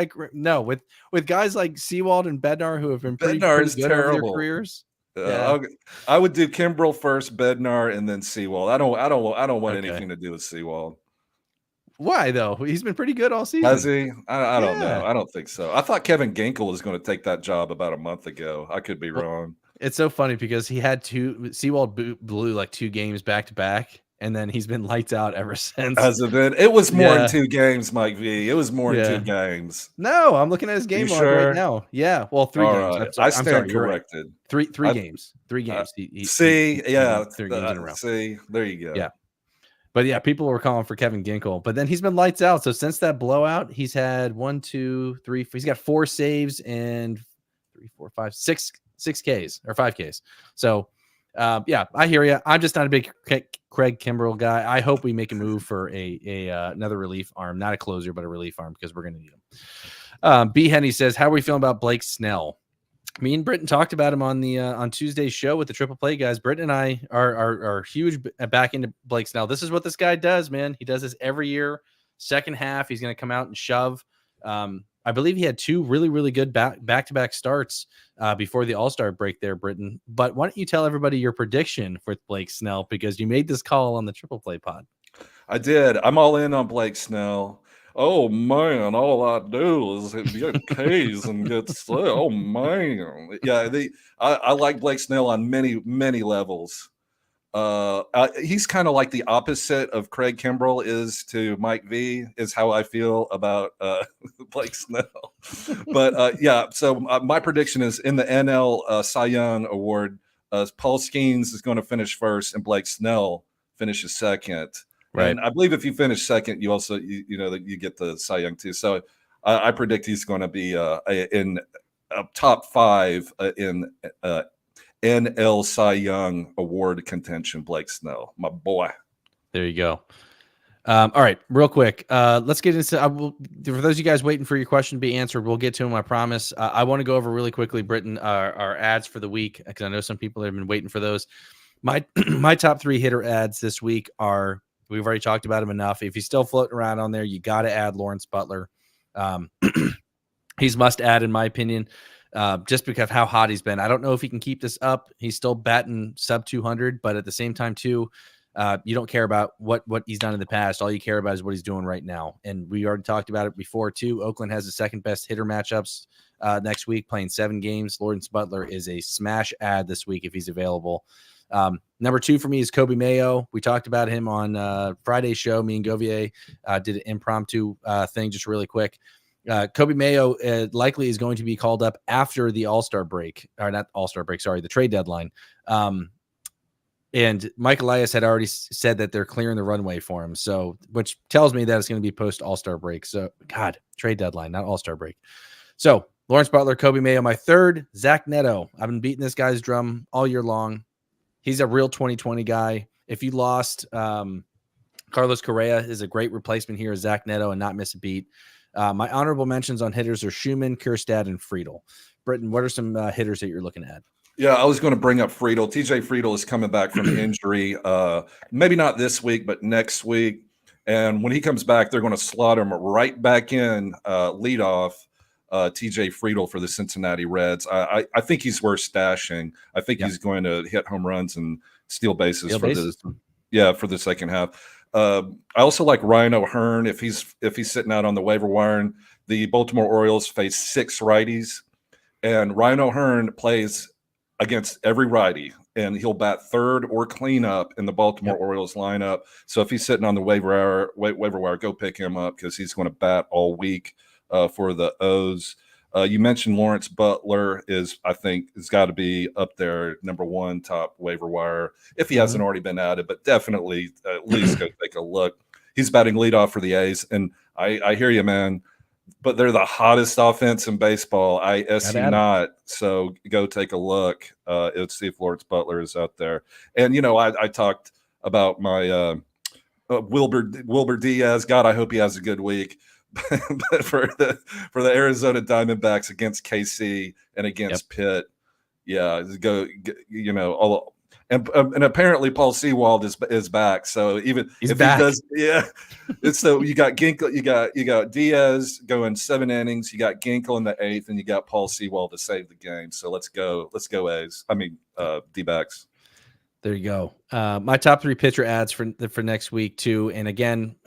guys like Sewald and Bednar who have been pretty good over their careers. I would do Kimbrell first, Bednar, and then Sewald. I don't want anything to do with Sewald. Why though? He's been pretty good all season. Has he? I don't know. I don't think so. I thought Kevin Ginkel was going to take that job about a month ago. I could be wrong. It's so funny because he had Sewald blew like 2 games back to back, and then he's been lights out ever since. Has it been? It was more than 2 games, Mike V. It was more than 2 games. No, I'm looking at his game log right now. Yeah, well, 3 games. Right. I stand corrected. Right. 3 games. 3 games. 3 games in a row. See, there you go. Yeah. But yeah, people were calling for Kevin Ginkel, but then he's been lights out. So since that blowout, he's had 1, 2, 3. He's got 4 saves and 3, 4, 5, 6 Ks or 5 Ks. So yeah, I hear you. I'm just not a big Craig Kimbrell guy. I hope we make a move for another relief arm, not a closer, but a relief arm because we're going to need him. B Henny says, how are we feeling about Blake Snell? Me and Britton talked about him on Tuesday's show with the Triple Play guys. Britton and I are huge back into Blake Snell. This is what this guy does, man. He does this every year. Second half, he's going to come out and shove. I believe he had two really, really good back-to-back starts before the All-Star break there, Britton. But why don't you tell everybody your prediction for Blake Snell, because you made this call on the Triple Play pod. I did. I'm all in on Blake Snell. Oh man, all I do is get K's and get Snell. Oh man, yeah. I like Blake Snell on many levels. He's kind of like the opposite of Craig Kimbrell is to Mike V. Is how I feel about Blake Snell. But yeah, so my prediction is in the NL Cy Young Award, Paul Skeens is going to finish first, and Blake Snell finishes second. Right. And I believe if you finish second, you also you know that you get the Cy Young too. So I predict he's going to be in top 5 in NL Cy Young Award contention. Blake Snell, my boy. There you go. All right, real quick. Let's get into. For those of you guys waiting for your question to be answered, we'll get to them. I promise. I want to go over really quickly, Britton, our ads for the week, because I know some people have been waiting for those. My top 3 hitter ads this week are. We've already talked about him enough. If he's still floating around on there, you got to add Lawrence Butler. He's must add, in my opinion, just because of how hot he's been. I don't know if he can keep this up. He's still batting sub 200, but at the same time, too, you don't care about what he's done in the past. All you care about is what he's doing right now. And we already talked about it before, too. Oakland has the second best hitter matchups next week, playing 7 games. Lawrence Butler is a smash add this week if he's available. Number 2 for me is Kobe Mayo. We talked about him on Friday's show. Me and Govier did an impromptu thing just really quick. Kobe Mayo likely is going to be called up after the All-Star break, or not All-Star break, sorry, the trade deadline. And Mike Elias had already said that they're clearing the runway for him. So, which tells me that it's going to be post All-Star break. So, God, trade deadline, not All-Star break. So, Lawrence Butler, Kobe Mayo. My 3rd, Zach Neto. I've been beating this guy's drum all year long. He's a real 2020 guy. If you lost, Carlos Correa is a great replacement here, Zach Neto, and not miss a beat. My honorable mentions on hitters are Schuemann, Kjerstad, and Friedel. Britton, what are some hitters that you're looking at? Yeah, I was going to bring up Friedel. TJ Friedel is coming back from injury. Maybe not this week, but next week. And when he comes back, they're going to slot him right back in leadoff. TJ Friedel for the Cincinnati Reds. I think he's worth stashing. I think he's going to hit home runs and steal bases for the second half. I also like Ryan O'Hearn if he's sitting out on the waiver wire. The Baltimore Orioles face 6 righties, and Ryan O'Hearn plays against every righty, and he'll bat 3rd or cleanup in the Baltimore Orioles lineup. So if he's sitting on the waiver wire, go pick him up because he's going to bat all week. For the O's. You mentioned Lawrence Butler I think, has got to be up there, number 1 top waiver wire, if he hasn't already been added, but definitely at least go take a look. He's batting leadoff for the A's, and I hear you, man, but they're the hottest offense in baseball. I see not, so go take a look. Let's see if Lawrence Butler is out there. And, I talked about my Yilber Diaz. God, I hope he has a good week. But for the Arizona Diamondbacks against KC and against Pitt, go and apparently Paul Sewald is back. So even he's back. He does, it's so you got Ginkel, you got Diaz going 7 innings, you got Ginkel in the 8th, and you got Paul Sewald to save the game. So let's go A's. I mean D-backs. There you go. My top 3 pitcher ads for next week too, and again.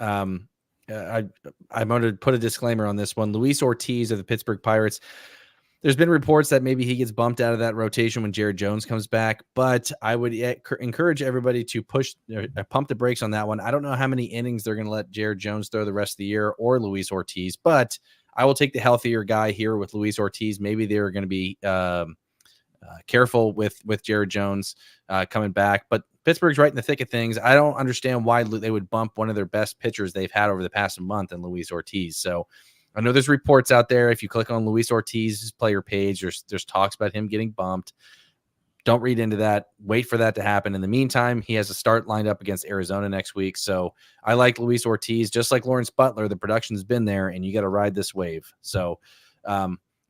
I'm going to put a disclaimer on this one. Luis Ortiz of the Pittsburgh Pirates. There's been reports that maybe he gets bumped out of that rotation when Jared Jones comes back, but I would encourage everybody to pump the brakes on that one. I don't know how many innings they're going to let Jared Jones throw the rest of the year or Luis Ortiz, but I will take the healthier guy here with Luis Ortiz. Maybe they're going to be careful with Jared Jones coming back, but Pittsburgh's right in the thick of things. I don't understand why they would bump one of their best pitchers they've had over the past month in Luis Ortiz. So I know there's reports out there. If you click on Luis Ortiz's player page, there's talks about him getting bumped. Don't read into that. Wait for that to happen. In the meantime, he has a start lined up against Arizona next week. So I like Luis Ortiz, just like Lawrence Butler. The production's been there, and you got to ride this wave. So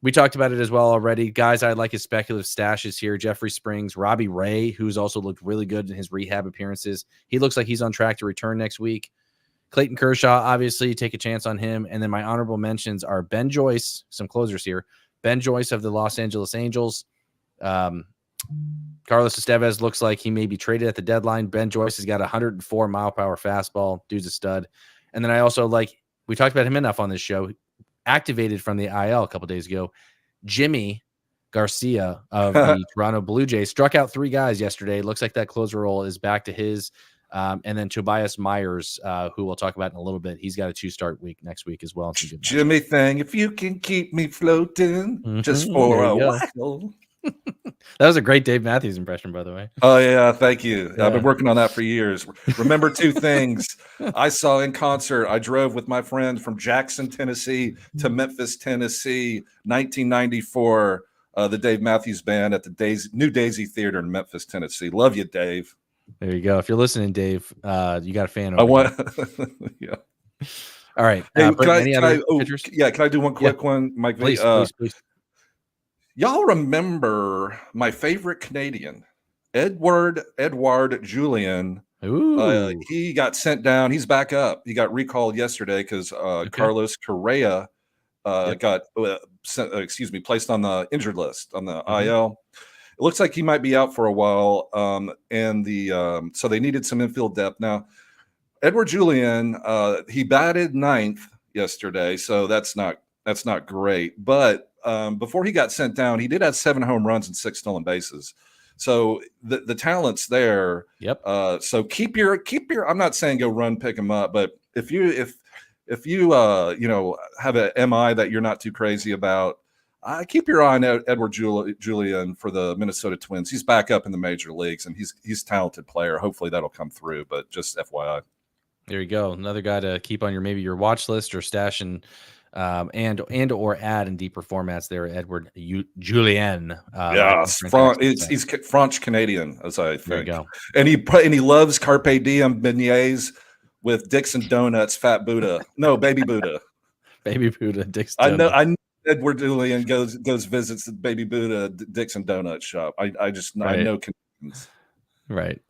we talked about it as well already. Guys, I like his speculative stashes here. Jeffrey Springs, Robbie Ray, who's also looked really good in his rehab appearances. He looks like he's on track to return next week. Clayton Kershaw, obviously, take a chance on him. And then my honorable mentions are Ben Joyce, some closers here. Ben Joyce of the Los Angeles Angels. Carlos Estevez looks like he may be traded at the deadline. Ben Joyce has got a 104-mile-per-hour fastball. Dude's a stud. And then I also we talked about him enough on this show, activated from the IL a couple days ago. Yimi Garcia of the Toronto Blue Jays struck out 3 guys yesterday. Looks like that closer role is back to his. And then Tobias Myers, who we'll talk about in a little bit. He's got a 2-start week next week as well. Jimmy thing, if you can keep me floating just for a while. That was a great Dave Matthews impression, by the way. Oh, yeah. Thank you. Yeah. I've been working on that for years. Remember 2 things I saw in concert. I drove with my friends from Jackson, Tennessee to Memphis, Tennessee, 1994. The Dave Matthews Band at the New Daisy Theater in Memphis, Tennessee. Love you, Dave. There you go. If you're listening, Dave, you got a fan. Yeah. All right. Hey, can I do one quick one, Mike? Please. Y'all remember my favorite Canadian, Eduaord Julien? He got sent down. He's back up. He got recalled yesterday because Carlos Correa got placed on the injured list on the IL. It looks like he might be out for a while, so they needed some infield depth. Now, Eduaord Julien, he batted 9th yesterday, so that's not great. But before he got sent down, he did have 7 home runs and 6 stolen bases. So the talent's there. Yep. So keep your. I'm not saying go run pick him up, but if you have a MI that you're not too crazy about. Keep your eye on Eduaord Julien for the Minnesota Twins. He's back up in the major leagues, and he's a talented player. Hopefully that'll come through, but just FYI. There you go. Another guy to keep on your watch list or stash and or add in deeper formats there, Eduaord Julien. He's French Canadian, as I think. There you go. And he loves Carpe Diem beignets with Dixon Donuts, Fat Buddha. No, Baby Buddha. Baby Buddha, Dixon. I know. Eduaord Julien goes visits the Baby Buddha Dixon Donut shop. I know connections. Right.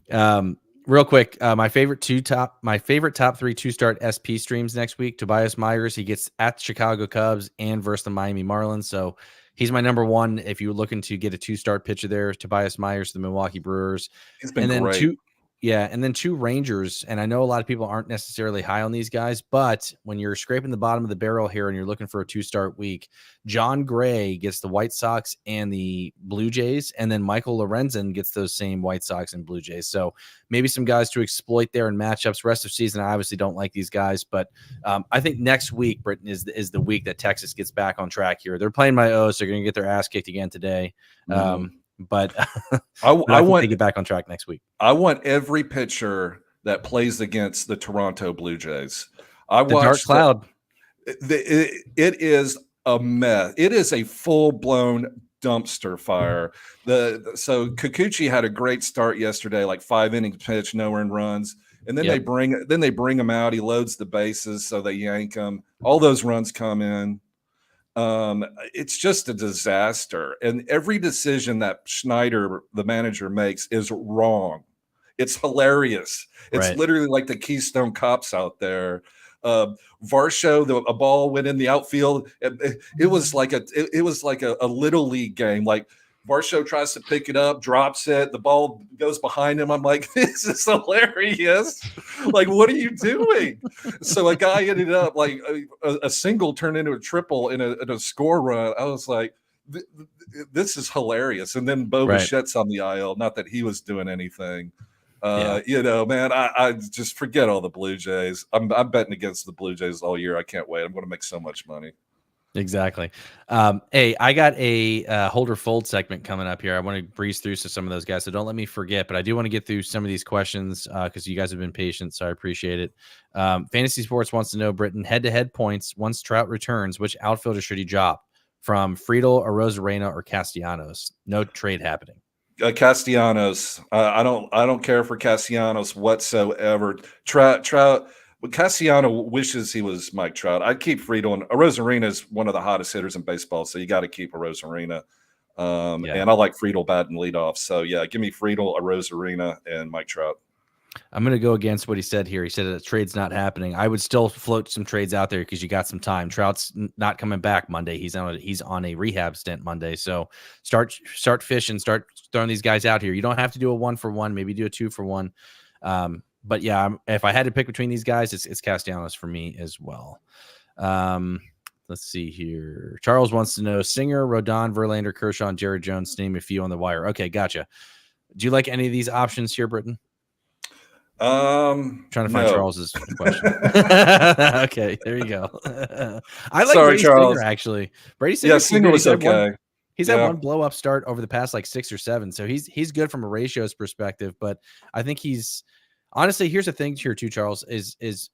Real quick, my favorite top 3 2-start SP streams next week. Tobias Myers, he gets at the Chicago Cubs and versus the Miami Marlins. So he's my number 1 if you're looking to get a 2-start pitcher there. Tobias Myers, the Milwaukee Brewers. He's been great. And then 2 Rangers. And I know a lot of people aren't necessarily high on these guys, but when you're scraping the bottom of the barrel here and you're looking for a 2-start week, John Gray gets the White Sox and the Blue Jays, and then Michael Lorenzen gets those same White Sox and Blue Jays. So maybe some guys to exploit there in matchups. Rest of season, I obviously don't like these guys, but I think next week, Britton, is the week that Texas gets back on track here. They're playing my O, so they're going to get their ass kicked again today. But I want to get back on track next week. I want every pitcher that plays against the Toronto Blue Jays. I watched Dark Cloud. It is a mess. It is a full-blown dumpster fire. So Kikuchi had a great start yesterday, like 5 innings pitch, no earned runs. And then they bring him out. He loads the bases, so they yank him. All those runs come in. It's just a disaster. And every decision that Schneider, the manager, makes is wrong. It's hilarious. It's literally like the Keystone Cops out there. Varsho, a ball went in the outfield. It was like a little league game. Like Varsho tries to pick it up, drops it, the ball goes behind him. I'm like, this is hilarious. Like, what are you doing? So a guy ended up like a single turned into a triple in a score run. I was like, this is hilarious. And then Bo Bichette's on the IL. Not that he was doing anything. Man, I just forget all the Blue Jays. I'm betting against the Blue Jays all year. I can't wait. I'm going to make so much money. Exactly. Hey, I got a hold or fold segment coming up here. I want to breeze through some of those guys, so don't let me forget. But I do want to get through some of these questions because you guys have been patient, so I appreciate it. Fantasy Sports wants to know, Britton, head-to-head points once Trout returns, which outfielder should he drop? From Friedel, Arozarena, or Castellanos? No trade happening. Castellanos. I don't care for Castellanos whatsoever. Trout. But Cassiano wishes he was Mike Trout. I'd keep Friedel. And Arozarena is one of the hottest hitters in baseball, so you got to keep Arozarena. And I like Friedel batting leadoff. So, yeah, give me Friedel, Arozarena, and Mike Trout. I'm going to go against what he said here. He said that trade's not happening. I would still float some trades out there because you got some time. Trout's not coming back Monday. He's on a rehab stint Monday. So start fishing, start throwing these guys out here. You don't have to do a 1-for-1, maybe do a 2-for-1. But yeah, if I had to pick between these guys, it's Castellanos for me as well. Let's see here. Charles wants to know Singer, Rodon, Verlander, Kershaw, and Jared Jones. Name a few on the wire. Okay, gotcha. Do you like any of these options here, Britton? Trying to find Charles's question. Okay, there you go. I like Sorry, Brady Charles. Singer, actually. Brady Singer, yeah, Singer was okay. He's had one blow up start over the past like 6 or 7, so he's good from a ratios perspective. But I think he's honestly, here's the thing here too, Charles, is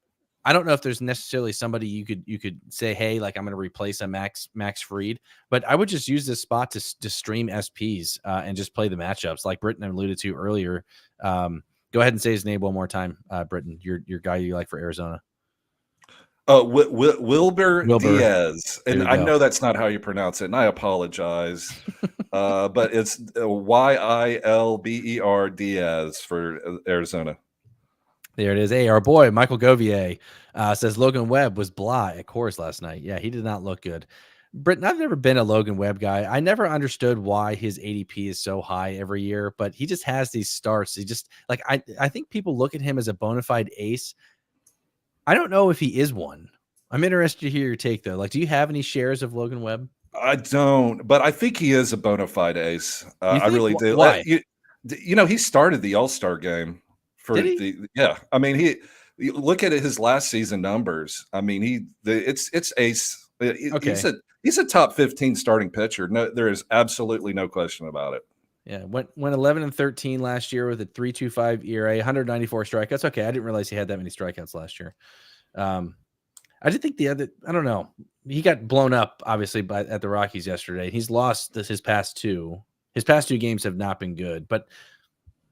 I don't know if there's necessarily somebody you could say, hey, like I'm going to replace a Max Fried, but I would just use this spot to stream SPs and just play the matchups like Britton alluded to earlier. Go ahead and say his name one more time, Britton. Your guy you like for Arizona. Yilber Diaz, and I know that's not how you pronounce it, and I apologize, but it's Yilber Diaz for Arizona. There it is. Hey, our boy Michael Govier says Logan Webb was blah at Coors last night. Yeah, he did not look good. Britton, I've never been a Logan Webb guy. I never understood why his ADP is so high every year, but he just has these starts. He just like I think people look at him as a bona fide ace. I don't know if he is one. I'm interested to hear your take though. Like, do you have any shares of Logan Webb? I don't, but I think he is a bona fide ace. I really do. Why? You know, he started the All-Star game for yeah. I mean, you look at his last season numbers. I mean, it's ace. Okay. He's a top 15 starting pitcher. No, there is absolutely no question about it. Yeah, went 11-13 last year with a 3.25 ERA, 194 strikeouts. Okay, I didn't realize he had that many strikeouts last year. I did think I don't know. He got blown up obviously at the Rockies yesterday. He's lost his past two. His past 2 games have not been good. But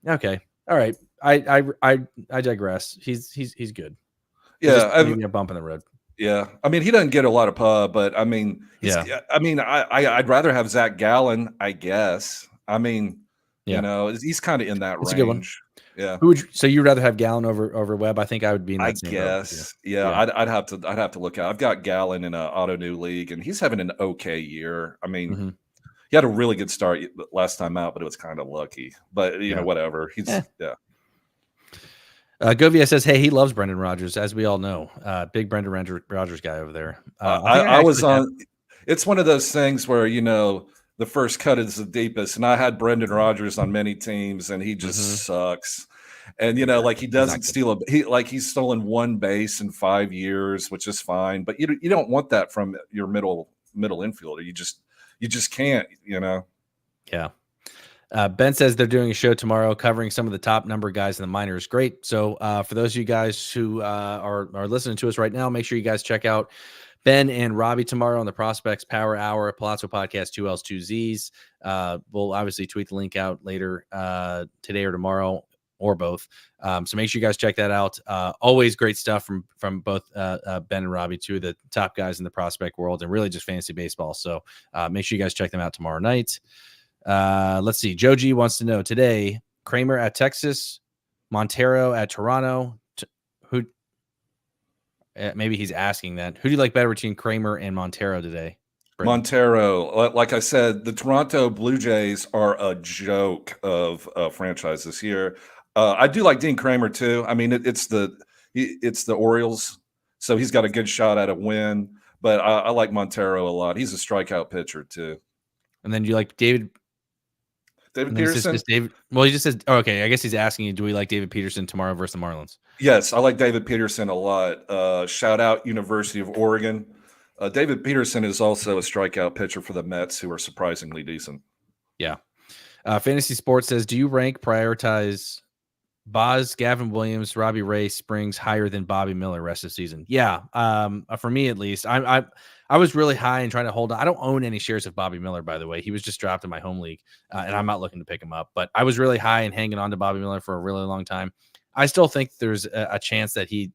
okay, all right. I digress. He's good. Yeah, maybe a bump in the road. Yeah, I mean, he doesn't get a lot of pub, but I mean, I mean, I'd rather have Zach Gallen, I guess. I mean, you know, he's kind of in that range. A good one. Yeah. So you'd rather have Gallen over Webb? I think I would be in that same guess. Yeah, I'd have to look at. I've got Gallen in an auto new league, and he's having an okay year. I mean, he had a really good start last time out, but it was kind of lucky. But you know, whatever. He's Govia says, hey, he loves Brendan Rodgers, as we all know. Big Brendan Rodgers guy over there. I was on – it's one of those things where, you know, the first cut is the deepest, and I had Brendan Rodgers on many teams, and he just sucks. And, you know, like he doesn't steal he's stolen 1 base in 5 years, which is fine. But you don't want that from your middle infielder. You just can't, you know. Yeah. Ben says they're doing a show tomorrow covering some of the top number guys in the minors. Great. So for those of you guys who are listening to us right now, make sure you guys check out Ben and Robbie tomorrow on the Prospects Power Hour, Palazzo Podcast, 2 L's, 2 Z's. We'll obviously tweet the link out later today or tomorrow or both. So make sure you guys check that out. Always great stuff from both Ben and Robbie, 2 of the top guys in the prospect world and really just fantasy baseball. So make sure you guys check them out tomorrow night. Let's see. Joe G wants to know today, Kramer at Texas, Montero at Toronto. Who? Maybe he's asking that. Who do you like better between Kramer and Montero today? Britton? Montero. Like I said, the Toronto Blue Jays are a joke of a franchise this year. I do like Dean Kramer too. I mean, it's the Orioles, so he's got a good shot at a win. But I like Montero a lot. He's a strikeout pitcher too. And then do you like David Peterson? He just says, okay, I guess he's asking you, do we like David Peterson tomorrow versus the Marlins? Yes, I like David Peterson a lot. Shout out University of Oregon. David Peterson is also a strikeout pitcher for the Mets, who are surprisingly decent. Yeah. Fantasy Sports says, do you prioritize Boz, Gavin Williams, Robbie Ray, Springs higher than Bobby Miller rest of the season? Yeah. For me, at least, I was really high and trying to hold on. I don't own any shares of Bobby Miller, by the way. He was just dropped in my home league, and I'm not looking to pick him up. But I was really high and hanging on to Bobby Miller for a really long time. I still think there's a chance that he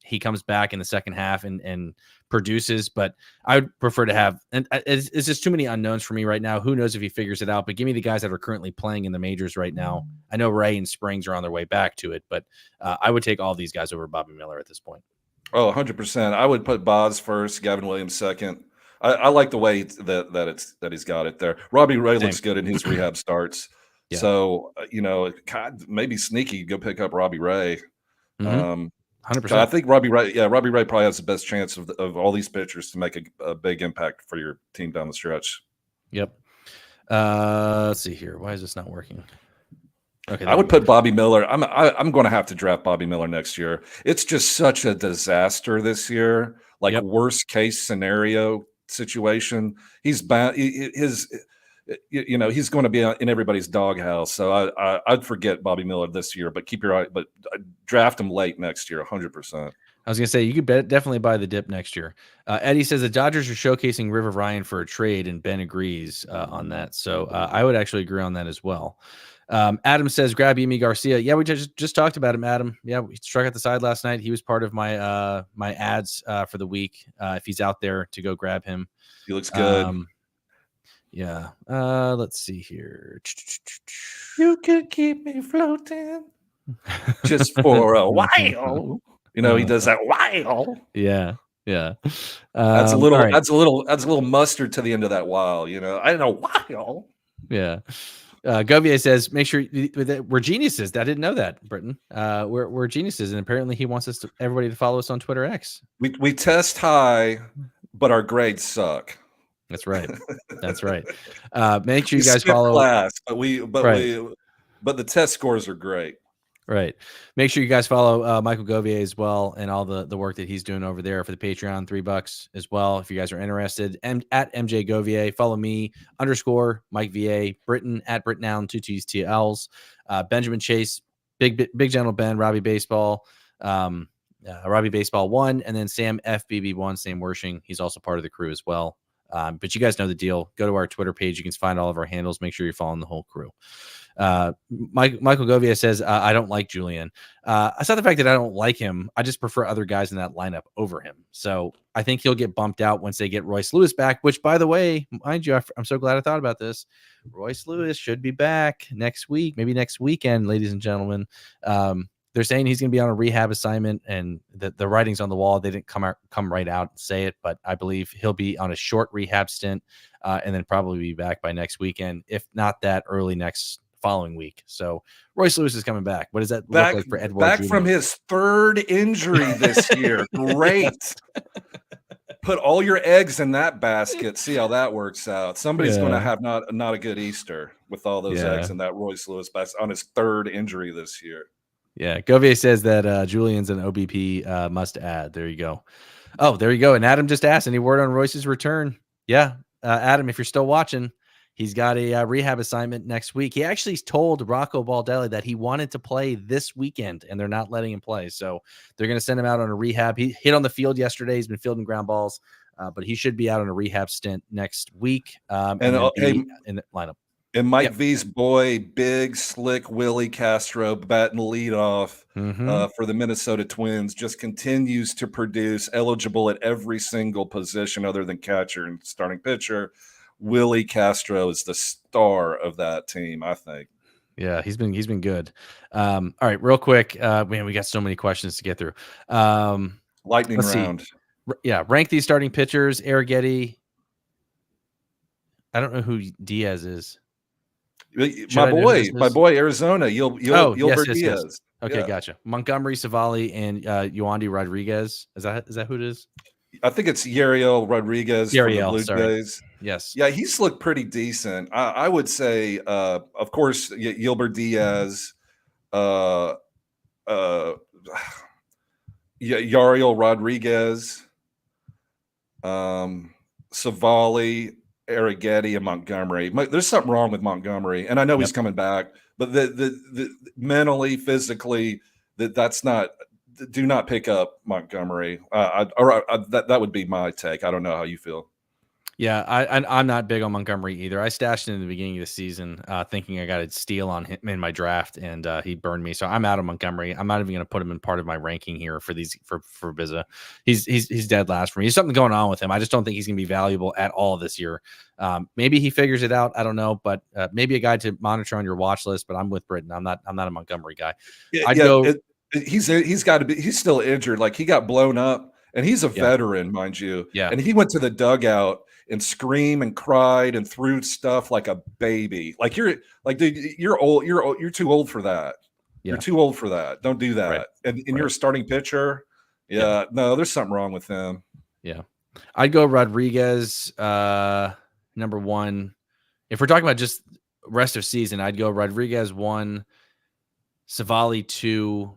he comes back in the second half and produces. But I would prefer to have, and it's just too many unknowns for me right now. Who knows if he figures it out? But give me the guys that are currently playing in the majors right now. I know Ray and Springs are on their way back to it, but I would take all these guys over Bobby Miller at this point. Oh, 100%. I would put Boz first, Gavin Williams second. I like the way that he's got it there. Robbie Ray looks good in his rehab starts. Yeah. So, maybe sneaky, go pick up Robbie Ray. 100%. I think Robbie Ray probably has the best chance of all these pitchers to make a big impact for your team down the stretch. Yep. Let's see here. Why is this not working? Okay, I would put Bobby Miller. I'm going to have to draft Bobby Miller next year. It's just such a disaster this year. Worst case scenario situation. He's bad. He's going to be in everybody's doghouse. So I'd forget Bobby Miller this year, but keep your eye. But draft him late next year, 100%. I was going to say, you could definitely buy the dip next year. Eddie says the Dodgers are showcasing River Ryan for a trade, and Ben agrees on that. So I would actually agree on that as well. Adam says, grab Yimi Garcia. Yeah, we just talked about him, Adam. Yeah, we struck out the side last night. He was part of my my ads for the week. If he's out there, to go grab him. He looks good. Yeah. Let's see here. You could keep me floating just for a while. He does that while. Yeah. Yeah. That's a little mustard to the end of that while, I don't know while. Yeah. Govier says, make sure we're geniuses. I didn't know that, Britton. We're geniuses, and apparently he wants everybody to follow us on Twitter X. We test high, but our grades suck. That's right. That's right. Make sure you guys follow class, but the test scores are great. Right. Make sure you guys follow Michael Govier as well, and all the work that he's doing over there for the Patreon, $3 as well. If you guys are interested, and at MJ Govier, follow me _ Mike VA, Britton at Britton Allan, 2 T's, 2 L's, Benjamin Chase, Big General Ben, Robbie Baseball, Robbie Baseball 1, and then Sam FBB1, Sam Wershing. He's also part of the crew as well. But you guys know the deal. Go to our Twitter page. You can find all of our handles. Make sure you're following the whole crew. Michael Govia says, I don't like Julien. It's not the fact that I don't like him. I just prefer other guys in that lineup over him. So I think he'll get bumped out once they get Royce Lewis back, which, by the way, mind you, I'm so glad I thought about this. Royce Lewis should be back next week, maybe next weekend, ladies and gentlemen. They're saying he's going to be on a rehab assignment, and the writing's on the wall. They didn't come right out and say it, but I believe he'll be on a short rehab stint and then probably be back by next weekend, if not that early next following week. So Royce Lewis is coming back. What does that look like for Eduaord back Julien? From his third injury this year? Great. Put all your eggs in that basket. See how that works out. Somebody's going to have not a good Easter with all those eggs in that Royce Lewis basket on his third injury this year. Yeah, Govier says that Julian's an OBP must add. There you go. Oh, there you go. And Adam just asked, any word on Royce's return? Yeah, Adam, if you're still watching, he's got a rehab assignment next week. He actually told Rocco Baldelli that he wanted to play this weekend, and they're not letting him play. So they're going to send him out on a rehab. He hit on the field yesterday. He's been fielding ground balls, but he should be out on a rehab stint next week and in the lineup. And Mike V's boy, big, slick Willie Castro, batting leadoff for the Minnesota Twins, just continues to produce, eligible at every single position other than catcher and starting pitcher. Willie Castro is the star of that team, I think. Yeah, he's been good. All right, real quick, man, we got so many questions to get through. Lightning round. Yeah, rank these starting pitchers. Arrighetti. I don't know who Diaz is. My boy, Arizona. Yilber Diaz. Yes. Okay, gotcha. Montgomery, Savali, and Yoandy Rodriguez. Is that who it is? I think it's Yariel Rodriguez from the Blue Jays. Yes. Yeah, he's looked pretty decent. I would say, of course, Yilber Diaz, Yariel Rodriguez, Savali, Arrighetti, and Montgomery. There's something wrong with Montgomery, and I know he's coming back, but the mentally, physically, that's not. Do not pick up Montgomery. That would be my take. I don't know how you feel. Yeah, I'm not big on Montgomery either. I stashed him in the beginning of the season, thinking I got a steal on him in my draft, and he burned me. So I'm out of Montgomery. I'm not even going to put him in part of my ranking here for Bizza. He's dead last for me. There's something going on with him. I just don't think he's going to be valuable at all this year. Maybe he figures it out. I don't know, but maybe a guy to monitor on your watch list. But I'm with Britton. I'm not a Montgomery guy. He's got to be. He's still injured. Like he got blown up, and he's a veteran, mind you. Yeah, and he went to the dugout and screamed and cried and threw stuff like a baby. Like dude, you're old. You're too old for that. Yeah. You're too old for that. Don't do that. Right. And you're a starting pitcher. Yeah. No, there's something wrong with him. Yeah. I'd go Rodriguez, number 1. If we're talking about just rest of season, I'd go Rodriguez 1, Savali 2,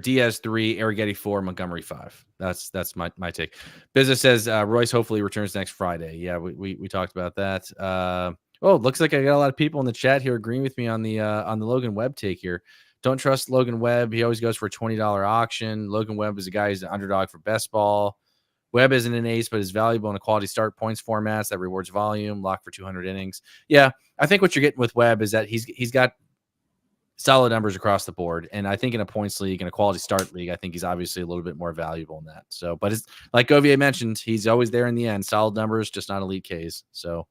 Diaz 3, Arrighetti 4, Montgomery 5. That's my take. Bizza says Royce hopefully returns next Friday. Yeah, we talked about that. Looks like I got a lot of people in the chat here agreeing with me on the Logan Webb take here. Don't trust Logan Webb. He always goes for a $20 auction. Logan Webb is a guy who's an underdog for best ball. Webb isn't an ace, but is valuable in a quality start points formats that rewards volume, lock for 200 innings. Yeah, I think what you're getting with Webb is that he's got solid numbers across the board. And I think in a points league and a quality start league, I think he's obviously a little bit more valuable in that. So, but it's like Govier mentioned, he's always there in the end. Solid numbers, just not elite Ks. So,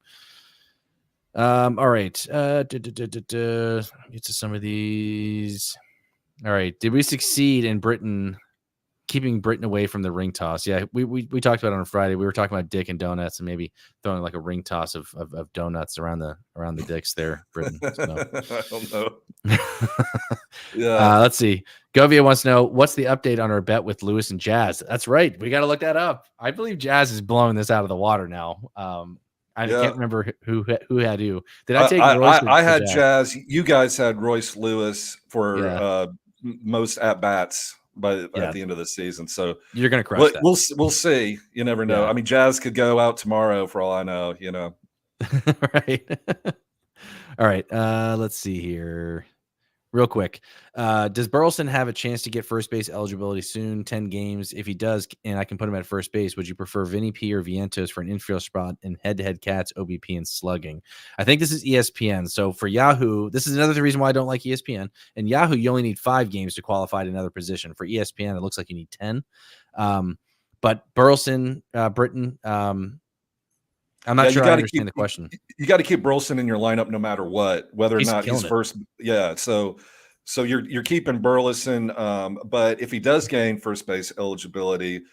all right. Get to some of these. All right. Did we succeed in keeping Britton away from the ring toss? Yeah, we talked about it on Friday. We were talking about dick and donuts and maybe throwing like a ring toss of donuts around the dicks there, Britton. So. I don't know. Yeah. Let's see. Govia wants to know what's the update on our bet with Lewis and Jazz. That's right. We got to look that up. I believe Jazz is blowing this out of the water now. I can't remember who had who. Did I take Royce? I had Jazz. You guys had Royce Lewis for most at bats at the end of the season. So you're going to crush that. We'll see. You never know. Yeah. I mean, Jazz could go out tomorrow for all I know, you know. Right. All right. Let's see here. Real quick. Does Burleson have a chance to get first base eligibility soon? 10 games. If he does, and I can put him at first base, would you prefer Vinny P or Vientos for an infield spot in head-to-head Cats, OBP, and slugging? I think this is ESPN. So for Yahoo, this is another reason why I don't like ESPN. And Yahoo, you only need 5 games to qualify at another position. For ESPN, it looks like you need 10. But Burleson, Britton, I'm not sure I understand the question. You got to keep Burleson in your lineup no matter what, whether or not he's first. Yeah. So you're keeping Burleson, but if he does gain first base eligibility,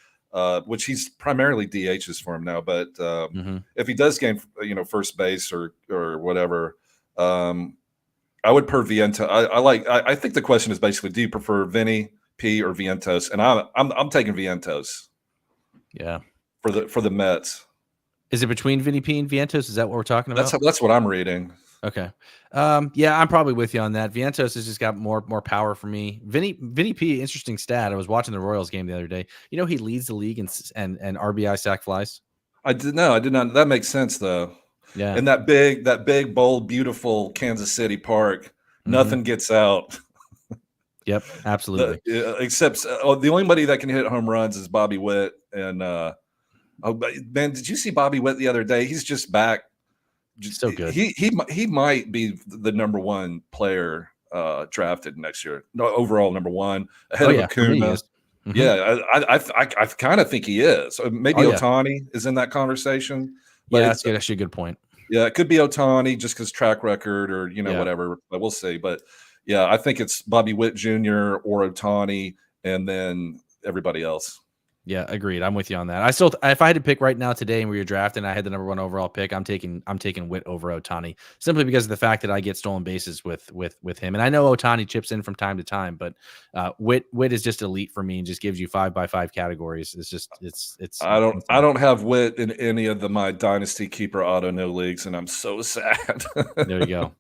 which he's primarily DHs for him now, but if he does gain, first base or whatever, I would prefer Vientos. I think the question is basically, do you prefer Vinny P or Vientos? And I'm taking Vientos. Yeah. For the Mets. Is it between Vinny P and Vientos? Is that what we're talking about? That's what I'm reading. Okay. Yeah, I'm probably with you on that. Vientos has just got more power for me. Vinny P, interesting stat. I was watching the Royals game the other day. He leads the league in RBI sac flies. I did not. That makes sense though. Yeah. In that big, bold, beautiful Kansas City park, nothing gets out. Yep, absolutely. Except the only buddy that can hit home runs is Bobby Witt. And man, did you see Bobby Witt the other day? He's just back. So good. He might be the number 1 player drafted next year. No, overall number 1 ahead of Acuna. Yeah, I kind of think he is. Maybe Ohtani is in that conversation. But that's actually a good point. Yeah, it could be Ohtani just because track record or whatever. But we'll see. But yeah, I think it's Bobby Witt Jr. or Ohtani, and then everybody else. Yeah, agreed. I'm with you on that. If I had to pick right now today and we were drafting, I had the number 1 overall pick. I'm taking Witt over Ohtani simply because of the fact that I get stolen bases with him. And I know Ohtani chips in from time to time, but Witt is just elite for me and just gives you 5x5 categories. It's just it's. I don't have Witt in any of my dynasty keeper auto no leagues, and I'm so sad. There you go.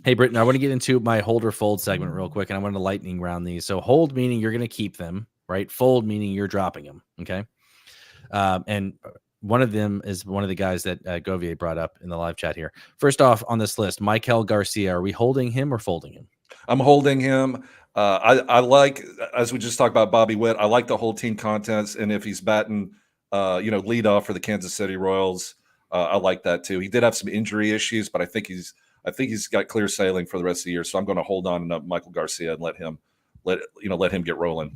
Hey, Britton, I want to get into my hold or fold segment real quick, and I want to lightning round these. So hold meaning you're going to keep them. Right? Fold meaning you're dropping them. Okay. And one of them is one of the guys that Govier brought up in the live chat here. First off on this list, Yilber Garcia, are we holding him or folding him? I'm holding him. I like, as we just talked about Bobby Witt, I like the whole team contents. And if he's batting, lead off for the Kansas City Royals, I like that too. He did have some injury issues, but I think he's got clear sailing for the rest of the year. So I'm going to hold on to Michael Garcia and let him get rolling.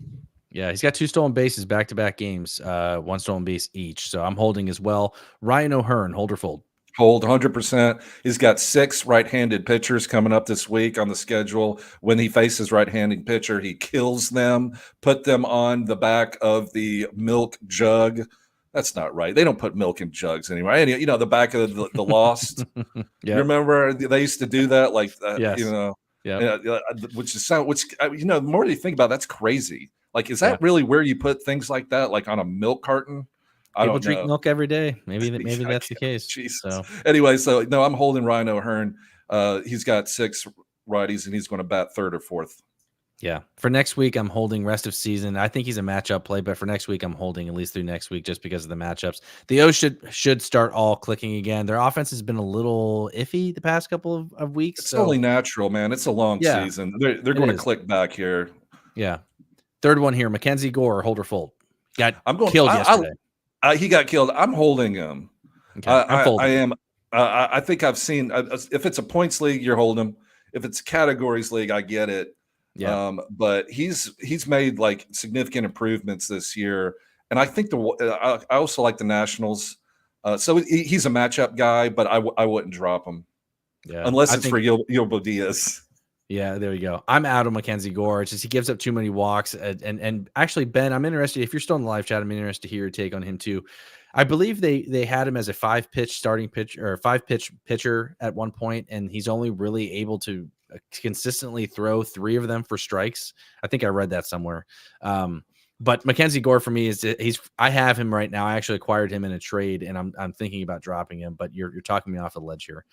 Yeah, he's got 2 stolen bases back-to-back games, 1 stolen base each. So I'm holding as well. Ryan O'Hearn, hold or fold? Hold 100%. He's got 6 right-handed pitchers coming up this week on the schedule. When he faces right-handed pitcher, he kills them, put them on the back of the milk jug. That's not right. They don't put milk in jugs anymore. And, the back of the Lost. Yep. You remember they used to do that? Like, yes. The more you think about it, that's crazy. Like, is that really where you put things like that? Like on a milk carton? People drink milk every day. Maybe that's the case. Jesus. So anyway, no, I'm holding Ryan O'Hearn. He's got 6 righties, and he's going to bat 3rd or 4th. Yeah. For next week, I'm holding rest of season. I think he's a matchup play, but for next week, I'm holding at least through next week just because of the matchups. The O's should start all clicking again. Their offense has been a little iffy the past couple of weeks. It's only natural, man. It's a long season. They're going to click back here. Yeah. 3rd one here, Mackenzie Gore, hold or fold. Got killed yesterday. He got killed. I'm holding him. Okay, I'm folding. I am. I think I've seen if it's a points league, you're holding him. If it's a categories league, I get it. Yeah. But he's made like significant improvements this year, and I think I also like the Nationals. So he's a matchup guy, but I wouldn't drop him. Yeah. Unless it's for Yilber Diaz. Yeah, there you go. I'm out of Mackenzie Gore. It's just he gives up too many walks. And actually, Ben, I'm interested. If you're still in the live chat, I'm interested to hear your take on him too. I believe they had him as a 5-pitch starting pitcher or 5-pitch pitcher at one point, and he's only really able to consistently throw 3 of them for strikes. I think I read that somewhere. But Mackenzie Gore for me I have him right now. I actually acquired him in a trade, and I'm thinking about dropping him. But you're talking me off the ledge here.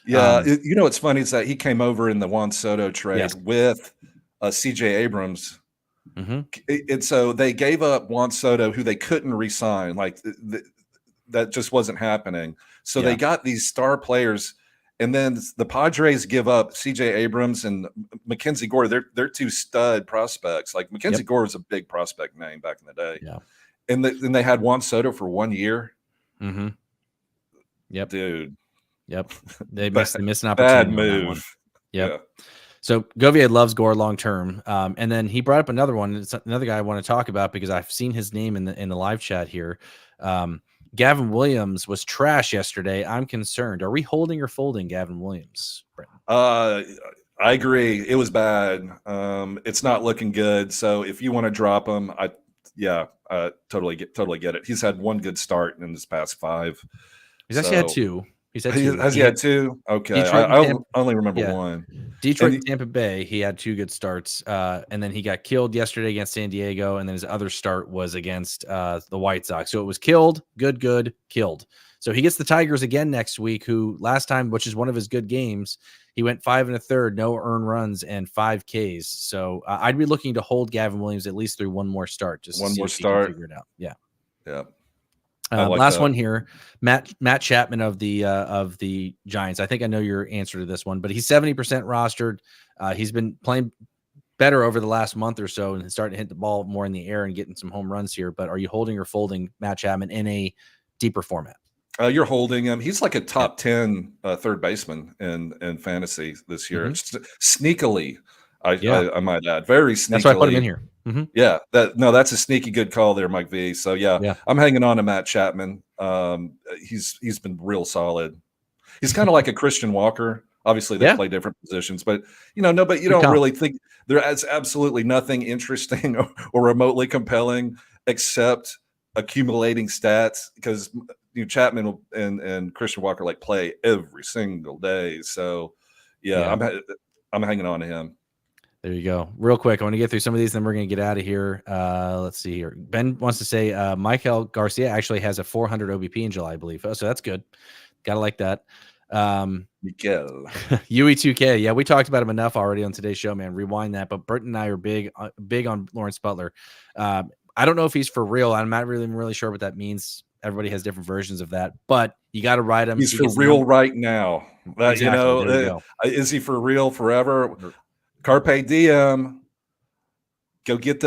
Yeah, what's funny is that he came over in the Juan Soto trade with C.J. Abrams, and so they gave up Juan Soto, who they couldn't re-sign. Like that just wasn't happening. So they got these star players. And then the Padres give up C.J. Abrams and Mackenzie Gore. They're 2 stud prospects. Like Mackenzie Gore was a big prospect name back in the day. Yeah. And then they had Juan Soto for 1 year. Mm-hmm. Yep. Dude. Yep. They missed an opportunity. Bad move. Yep. Yeah. So Govier loves Gore long term. And then he brought up another one. It's another guy I want to talk about because I've seen his name in the live chat here. Gavin Williams was trash yesterday. I'm concerned. Are we holding or folding Gavin Williams? I agree. It was bad. It's not looking good. So if you want to drop him, totally get it. He's had 1 good start in his past 5. He's actually had 2. He's had 2. Has he had 2? Okay. I only remember 1. Detroit and Tampa Bay, he had 2 good starts. And then he got killed yesterday against San Diego. And then his other start was against the White Sox. So it was killed, good, killed. So he gets the Tigers again next week, who last time, which is one of his good games, he went 5 1/3, no earned runs and 5 Ks. So I'd be looking to hold Gavin Williams at least through one more start. Just one more start. Figure it out. Yeah. Yeah. Last one here, Matt Chapman of the Giants. I think I know your answer to this one, but he's 70% rostered. He's been playing better over the last month or so and starting to hit the ball more in the air and getting some home runs here. But are you holding or folding Matt Chapman in a deeper format? You're holding him. He's like a top 10 third baseman in fantasy this year. Sneakily, I might add, very sneakily. That's why I put him in here. Mm-hmm. Yeah, that's a sneaky good call there, Mike V. So yeah, I'm hanging on to Matt Chapman. He's been real solid. He's kind of like a Christian Walker. Obviously, they play different positions, but you don't really think there is absolutely nothing interesting or remotely compelling except accumulating stats because Chapman and Christian Walker like play every single day. So I'm hanging on to him. There you go. Real quick, I want to get through some of these, then we're going to get out of here. Let's see here. Ben wants to say Michael Garcia actually has a 400 OBP in July, I believe. Oh, so that's good. Got to like that. Miguel. UE2K. Yeah, we talked about him enough already on today's show, man. Rewind that. But Britton and I are big on Lawrence Butler. I don't know if he's for real. I'm not really sure what that means. Everybody has different versions of that, but you got to ride him. He's for real right now. Exactly. Is he for real forever? Carpe diem. Go eat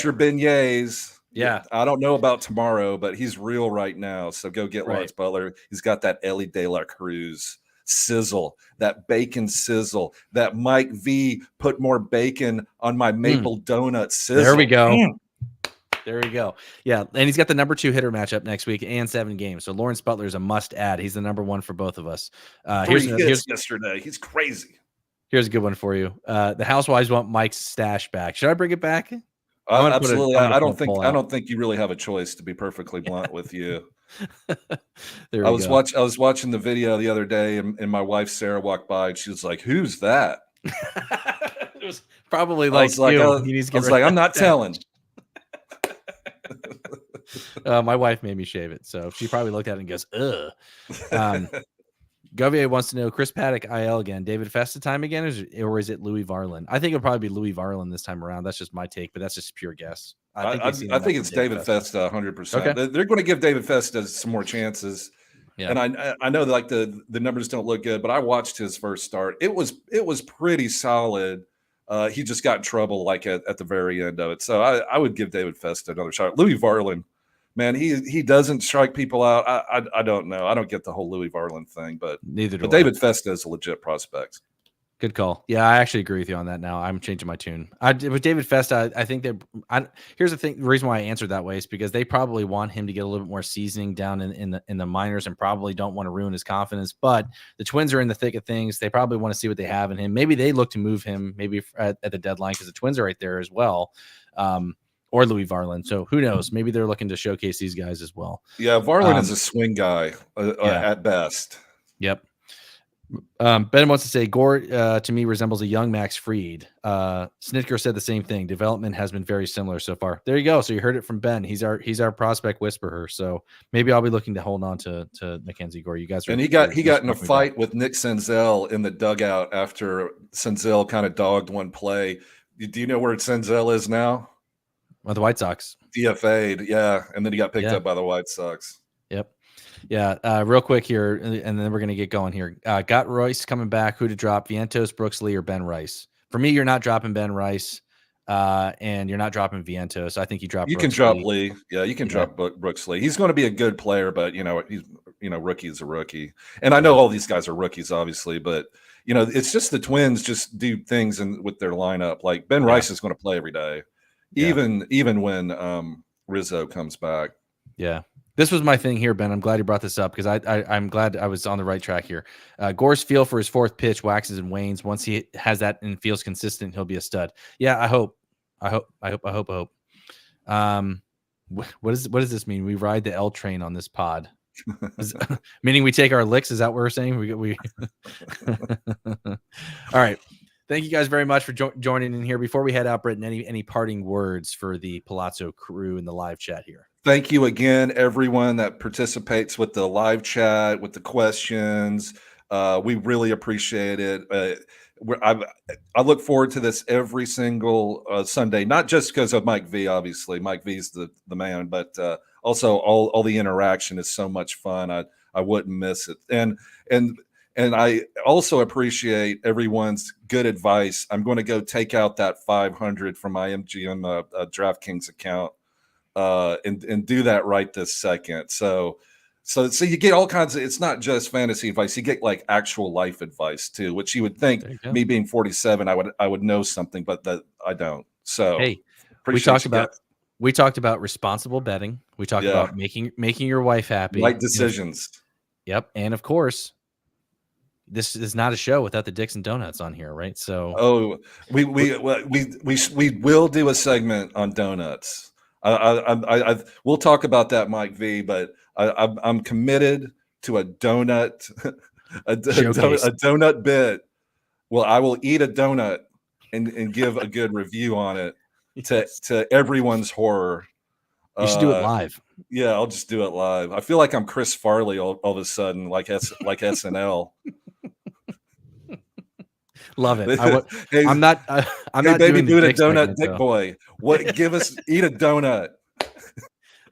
your beignets. Yeah. I don't know about tomorrow, but he's real right now. So go get Right. Lawrence Butler. He's got that Ellie De La Cruz sizzle, that bacon sizzle, that Mike V put more bacon on my maple donut sizzle. There we go. There we go. Yeah, and he's got the number 2 hitter matchup next week and 7 games. So Lawrence Butler is a must add. He's the number 1 for both of us. 3 hits yesterday. He's crazy. Here's a good one for you. The Housewives want Mike's stash back. Should I bring it back? Absolutely. I don't think you really have a choice, to be perfectly blunt with you. I was watching the video the other day, and my wife Sarah walked by, and she was like, "Who's that?" It was probably like, I'm not telling. My wife made me shave it, so she probably looked at it and goes, "Ugh." Govier wants to know, Chris Paddock IL again, David Festa time again, or is it Louis Varland? I think it'll probably be Louis Varland this time around. That's just my take, but that's just pure guess. I think it's David Festa 100%. Okay. They're going to give David Festa some more chances. Yeah. And I know that, like, the numbers don't look good, but I watched his first start. It was pretty solid. He just got in trouble like at the very end of it. So I would give David Festa another shot. Louis Varland, man, he doesn't strike people out. I don't know. I don't get the whole Louis Varland thing, but David Festa is a legit prospect. Good call. Yeah, I actually agree with you on that now. I'm changing my tune. With David Festa, I think here's the thing. The reason why I answered that way is because they probably want him to get a little bit more seasoning down in the minors and probably don't want to ruin his confidence. But the Twins are in the thick of things. They probably want to see what they have in him. Maybe they look to move him maybe at the deadline because the Twins are right there as well. Or Louis Varland. So who knows? Maybe they're looking to showcase these guys as well. Yeah, Varland is a swing guy at best. Yep. Ben wants to say Gore to me resembles a young Max Fried. Snitker said the same thing. Development has been very similar so far. There you go. So you heard it from Ben. He's our prospect whisperer. So maybe I'll be looking to hold on to Mackenzie Gore. You guys he got in a fight with Nick Senzel in the dugout after Senzel kind of dogged one play. Do you know where Senzel is now? Well, the White Sox. DFA'd, yeah, and then he got picked up by the White Sox. Yep. Yeah, real quick here, and then we're going to get going here. Got Royce coming back. Who to drop, Vientos, Brooks Lee, or Ben Rice? For me, you're not dropping Ben Rice, and you're not dropping Vientos. I think you drop. You can drop Lee. Yeah, you can drop Brooks Lee. He's going to be a good player, but rookie is a rookie. And I know all these guys are rookies, obviously, but it's just the Twins just do things with their lineup. Like Ben Rice is going to play every day, even when Rizzo comes back. Yeah. This was my thing here, Ben. I'm glad you brought this up because I'm glad I was on the right track here. Gore's feel for his fourth pitch waxes and wanes. Once he has that and feels consistent, he'll be a stud. Yeah, I hope. What does this mean? We ride the L train on this pod. Meaning we take our licks? Is that what we're saying? We All right. Thank you guys very much for joining in here. Before we head out, Britton, any parting words for the Palazzo crew in the live chat here? Thank you again, everyone that participates with the live chat, with the questions. We really appreciate it. I look forward to this every single Sunday, not just because of Mike V, obviously. Mike V's the man, but also all the interaction is so much fun. I wouldn't miss it. And I also appreciate everyone's good advice. I'm going to go take out that 500 from my MGM DraftKings account. And do that right this second. So you get all kinds of, it's not just fantasy advice. You get like actual life advice too, which you would think me being 47, I would know something, but that I don't. So hey, we talked about responsible betting. We talked about making your wife happy. Right decisions. Yep. And of course, this is not a show without the Dicks and Donuts on here, right? So we will do a segment on donuts. We'll talk about that, Mike V. But I'm committed to a donut, a donut bit. Well, I will eat a donut and give a good review on it to everyone's horror. You should do it live. Yeah, I'll just do it live. I feel like I'm Chris Farley all of a sudden, like SNL. Love it. Hey, I'm not baby, doing a donut, dick boy. What? Eat a donut.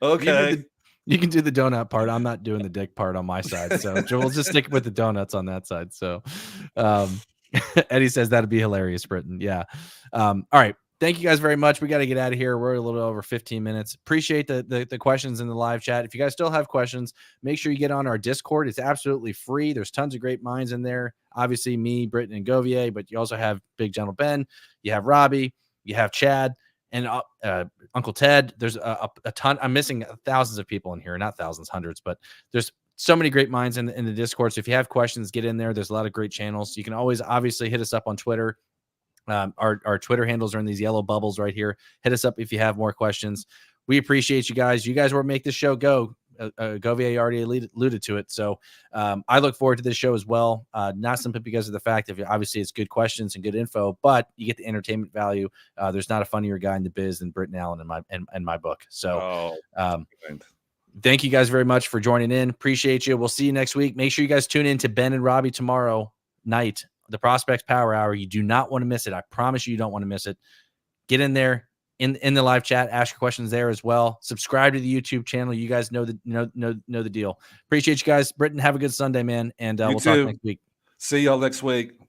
Okay. You can do the donut part. I'm not doing the dick part on my side. So we'll just stick with the donuts on that side. So Eddie says that'd be hilarious, Britton. Yeah. All right. thank you guys very much. We got to get out of here. We're a little over 15 minutes. Appreciate the questions in the live chat. If you guys still have questions, make sure you get on our Discord. It's absolutely free. There's tons of great minds in there. Obviously, me, Britton, and Govier, but you also have Big Gentle Ben. You have Robbie. You have Chad and Uncle Ted. There's a ton. I'm missing thousands of people in here. Not thousands, hundreds, but there's so many great minds in the Discord. So if you have questions, get in there. There's a lot of great channels. You can always obviously hit us up on Twitter. Our Twitter handles are in these yellow bubbles right here. Hit us up if you have more questions. We appreciate you guys. You guys will make this show go. Govier already alluded to it. So I look forward to this show as well. Not simply because of the fact that obviously it's good questions and good info, but you get the entertainment value. There's not a funnier guy in the biz than Britton Allan in my book. So thank you guys very much for joining in. Appreciate you. We'll see you next week. Make sure you guys tune in to Ben and Robbie tomorrow night. The Prospects Power Hour. You do not want to miss it. I promise you don't want to miss it. Get in there in the live chat. Ask your questions there as well. Subscribe to the YouTube channel. You guys know the deal. Appreciate you guys. Britton, have a good Sunday, man. And we'll talk next week. See y'all next week.